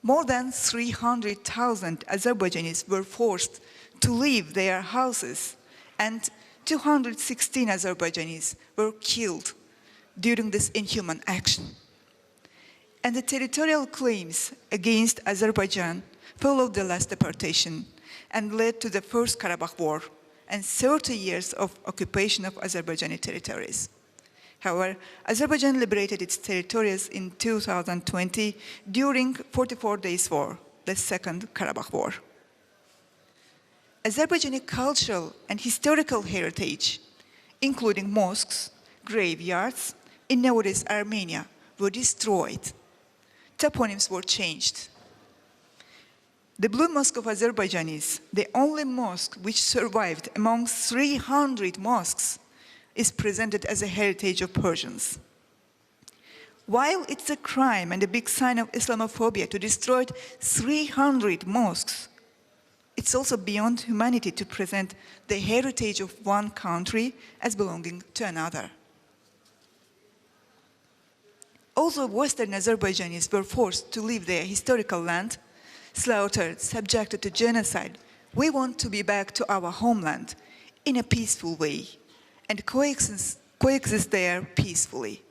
More than 300,000 Azerbaijanis were forced to leave their houses, and 216 Azerbaijanis were killed during this inhuman action. And the territorial claims against Azerbaijan followed the last deportation and led to the First Karabakh War and 30 years of occupation of Azerbaijani territories. However, Azerbaijan liberated its territories in 2020 during 44 Days War, the Second Karabakh War. Azerbaijani cultural and historical heritage, including mosques, graveyards, in nowadays Armenia, were destroyed. Toponyms were changed. The Blue Mosque of Azerbaijanis, the only mosque which survived among 300 mosques, is presented as a heritage of Persians. While it's a crime and a big sign of Islamophobia to destroy 300 mosques, it's also beyond humanity to present the heritage of one country as belonging to another. Although Western Azerbaijanis were forced to leave their historical land, slaughtered, subjected to genocide, we want to be back to our homeland in a peaceful way and coexist there peacefully.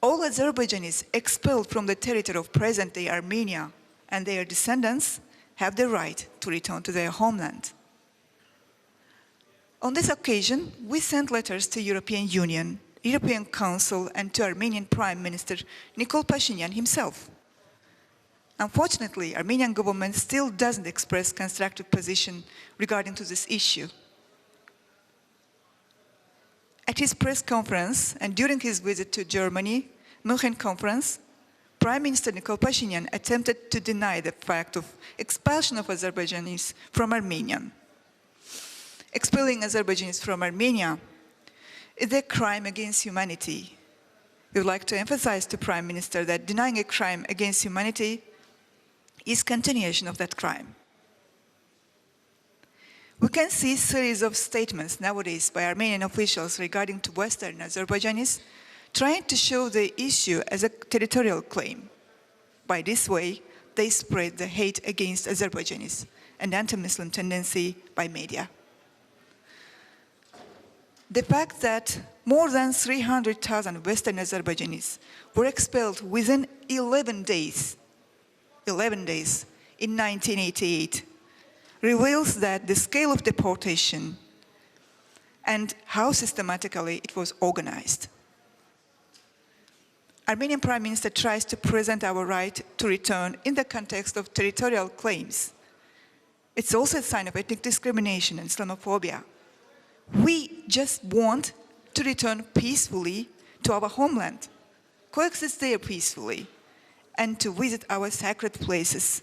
All Azerbaijanis expelled from the territory of present-day Armenia and their descendants have the right to return to their homeland. On this occasion, we sent letters to European Union, European Council, and to Armenian Prime Minister Nikol Pashinyan himself. Unfortunately, Armenian government still doesn't express constructive position regarding to this issue. At his press conference and during his visit to Germany, München conference, Prime Minister Nikol Pashinyan attempted to deny the fact of expulsion of Azerbaijanis from Armenia. Expelling Azerbaijanis from Armenia is a crime against humanity. We would like to emphasize to Prime Minister that denying a crime against humanity is continuation of that crime. We can see a series of statements nowadays by Armenian officials regarding to Western Azerbaijanis trying to show the issue as a territorial claim. By this way, they spread the hate against Azerbaijanis and anti-Muslim tendency by media. The fact that more than 300,000 Western Azerbaijanis were expelled within 11 days in 1988 reveals that the scale of deportation and how systematically it was organized. Armenian Prime Minister tries to present our right to return in the context of territorial claims. It's also a sign of ethnic discrimination and Islamophobia. We just want to return peacefully to our homeland, coexist there peacefully, and to visit our sacred places,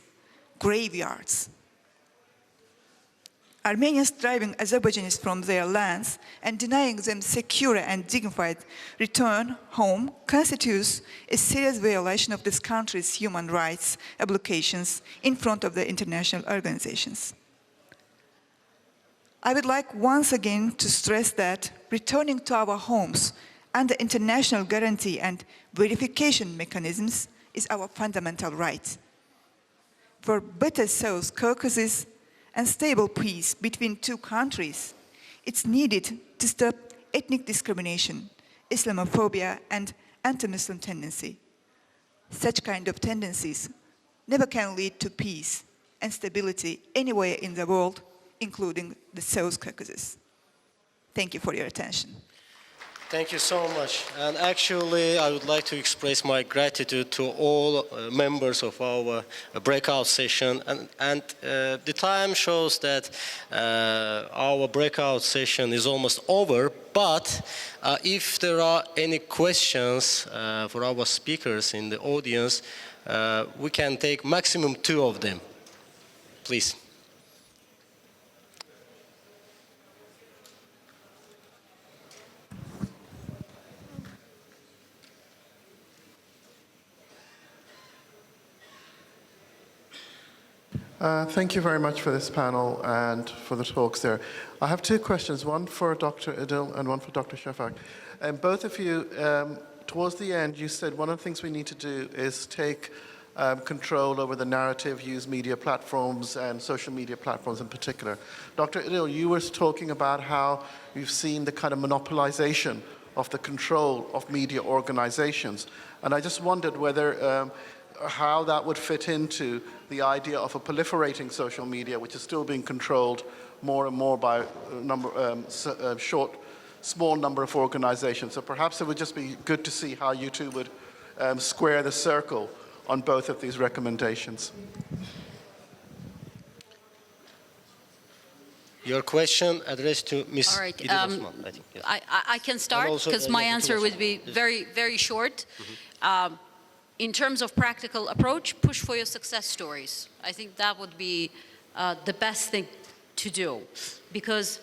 graveyards. Armenians driving Azerbaijanis from their lands and denying them secure and dignified return home constitutes a serious violation of this country's human rights obligations in front of the international organizations. I would like once again to stress that returning to our homes under international guarantee and verification mechanisms is our fundamental right. For better South Caucasus and stable peace between two countries, it's needed to stop ethnic discrimination, Islamophobia, and anti-Muslim tendency. Such kind of tendencies never can lead to peace and stability anywhere in the world, including the South Caucasus. Thank you for your attention. Thank you so much. And actually, I would like to express my gratitude to all members of our breakout session. And the time shows that our breakout session is almost over. But if there are any questions for our speakers in the audience, we can take maximum 2 of them. Please. Thank you very much for this panel and for the talks there. I have 2 questions, one for Dr. Adil and one for Dr. Shafak. And both of you, towards the end, you said one of the things we need to do is take control over the narrative, use media platforms and social media platforms in particular. Dr. Adil, you were talking about how you've seen the kind of monopolization of the control of media organizations. And I just wondered whether how that would fit into the idea of a proliferating social media, which is still being controlled more and more by a small number of organizations. So perhaps it would just be good to see how you two would square the circle on both of these recommendations. Your question addressed to Ms. All right. I think, yes. I can start because my answer would be very, very short. Mm-hmm. In terms of practical approach, push for your success stories. I think that would be the best thing to do, because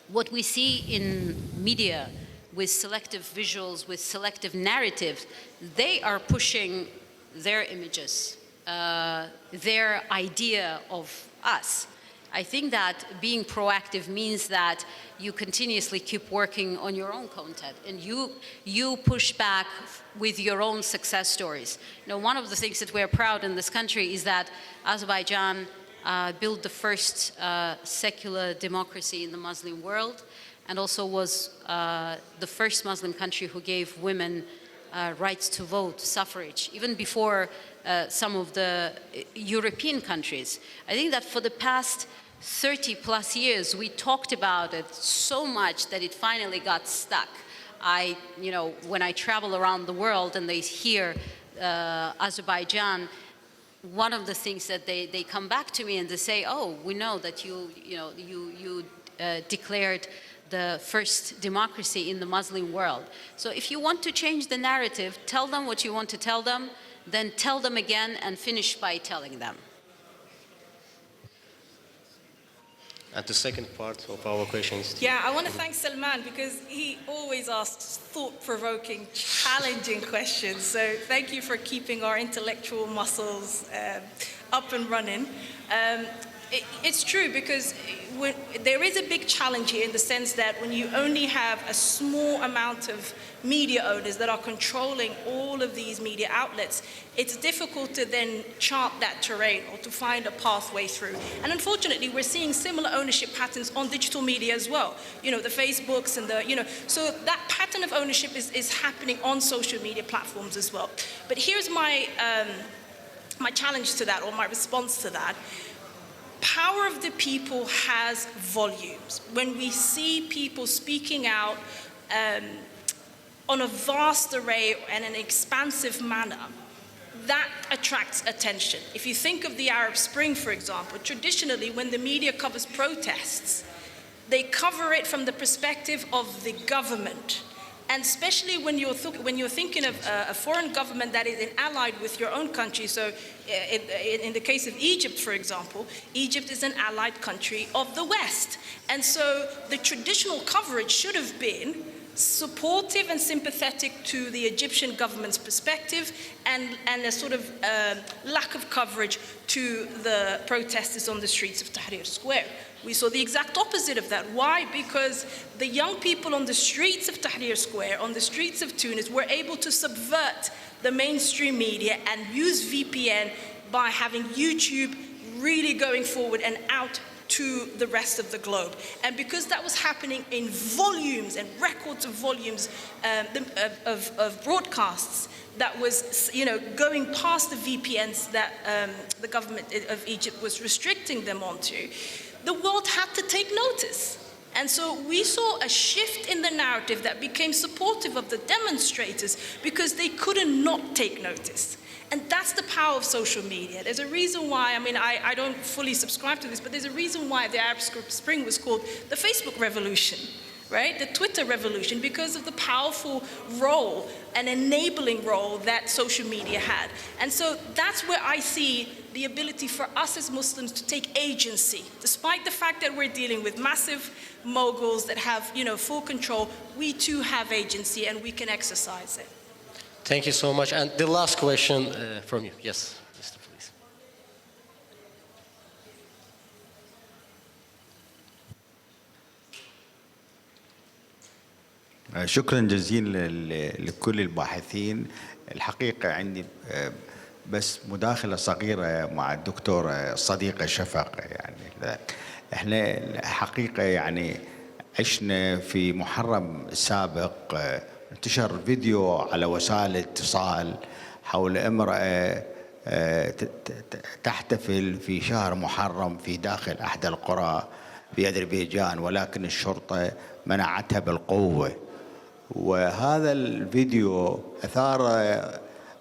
what we see in media with selective visuals, with selective narratives, they are pushing their images, their idea of us. I think that being proactive means that you continuously keep working on your own content and you push back with your own success stories. You know, one of the things that we're proud in this country is that Azerbaijan built the first secular democracy in the Muslim world, and also was the first Muslim country who gave women rights to vote, suffrage, even before some of the European countries. I think that for the past 30 plus years, we talked about it so much that it finally got stuck. When I travel around the world and they hear Azerbaijan, one of the things that they come back to me and they say, oh, we know that you declared the first democracy in the Muslim world. So if you want to change the narrative, tell them what you want to tell them, then tell them again and finish by telling them. And the second part of our question is... Yeah, I want to thank Salman because he always asks thought-provoking, challenging questions. So thank you for keeping our intellectual muscles up and running. It's true because there is a big challenge here in the sense that when you only have a small amount of media owners that are controlling all of these media outlets, it's difficult to then chart that terrain or to find a pathway through. And unfortunately, we're seeing similar ownership patterns on digital media as well. You know, the Facebooks and so that pattern of ownership is happening on social media platforms as well. But here's my challenge to that, or my response to that. Power of the people has volumes. When we see people speaking out on a vast array and an expansive manner, that attracts attention. If you think of the Arab Spring, for example, traditionally when the media covers protests, they cover it from the perspective of the government. And especially when you're thinking of a foreign government that is allied with your own country. So in the case of Egypt, for example, Egypt is an allied country of the West. And so the traditional coverage should have been supportive and sympathetic to the Egyptian government's perspective and a sort of lack of coverage to the protesters on the streets of Tahrir Square. We saw the exact opposite of that. Why? Because the young people on the streets of Tahrir Square, on the streets of Tunis, were able to subvert the mainstream media and use VPN by having YouTube really going forward and out to the rest of the globe. And because that was happening in volumes and records of volumes of broadcasts, that was, going past the VPNs that the government of Egypt was restricting them onto, the world had to take notice. And so we saw a shift in the narrative that became supportive of the demonstrators because they couldn't not take notice. And that's the power of social media. There's a reason why, I don't fully subscribe to this, but there's a reason why the Arab Spring was called the Facebook Revolution, right? The Twitter Revolution, because of the powerful role, an enabling role that social media had. And so that's where I see the ability for us as Muslims to take agency. Despite the fact that we're dealing with massive moguls that have, full control, we too have agency and we can exercise it. Thank you so much. And the last question from you. Yes, Mr. Please. شكرا جزيلا لكل الباحثين. الحقيقة عندي بس مداخلة صغيرة مع الدكتور الصديق شفق. يعني احنا حقيقة عشنا في محرم السابق انتشر فيديو على وسائل الاتصال حول امرأة تحتفل في شهر محرم في داخل أحد القرى في أذربيجان، ولكن الشرطة منعتها بالقوة. وهذا الفيديو أثار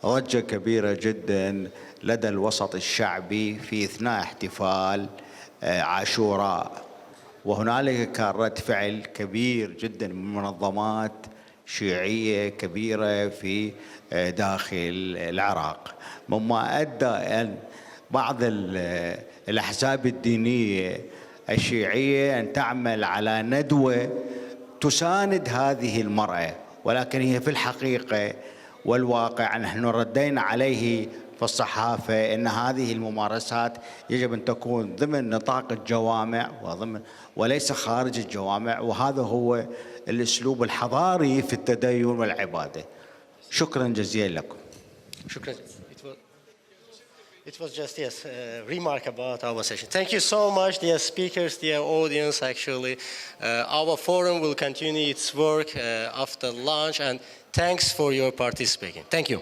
ضجة كبيرة جدا لدى الوسط الشعبي في أثناء احتفال عاشوراء، وهنالك كان رد فعل كبير جدا من منظمات شيعية كبيرة في داخل العراق، مما أدى أن بعض الأحزاب الدينية الشيعية أن تعمل على ندوة تساند هذه المرأة، ولكن هي في الحقيقة والواقع نحن ردينا عليه في الصحافة أن هذه الممارسات يجب أن تكون ضمن نطاق الجوامع وليس خارج الجوامع، وهذا هو الأسلوب الحضاري في التدين والعبادة. شكرا جزيلا لكم. شكرا. It was just, a remark about our session. Thank you so much, dear speakers, dear audience. Actually, our forum will continue its work after lunch, and thanks for your participating. Thank you.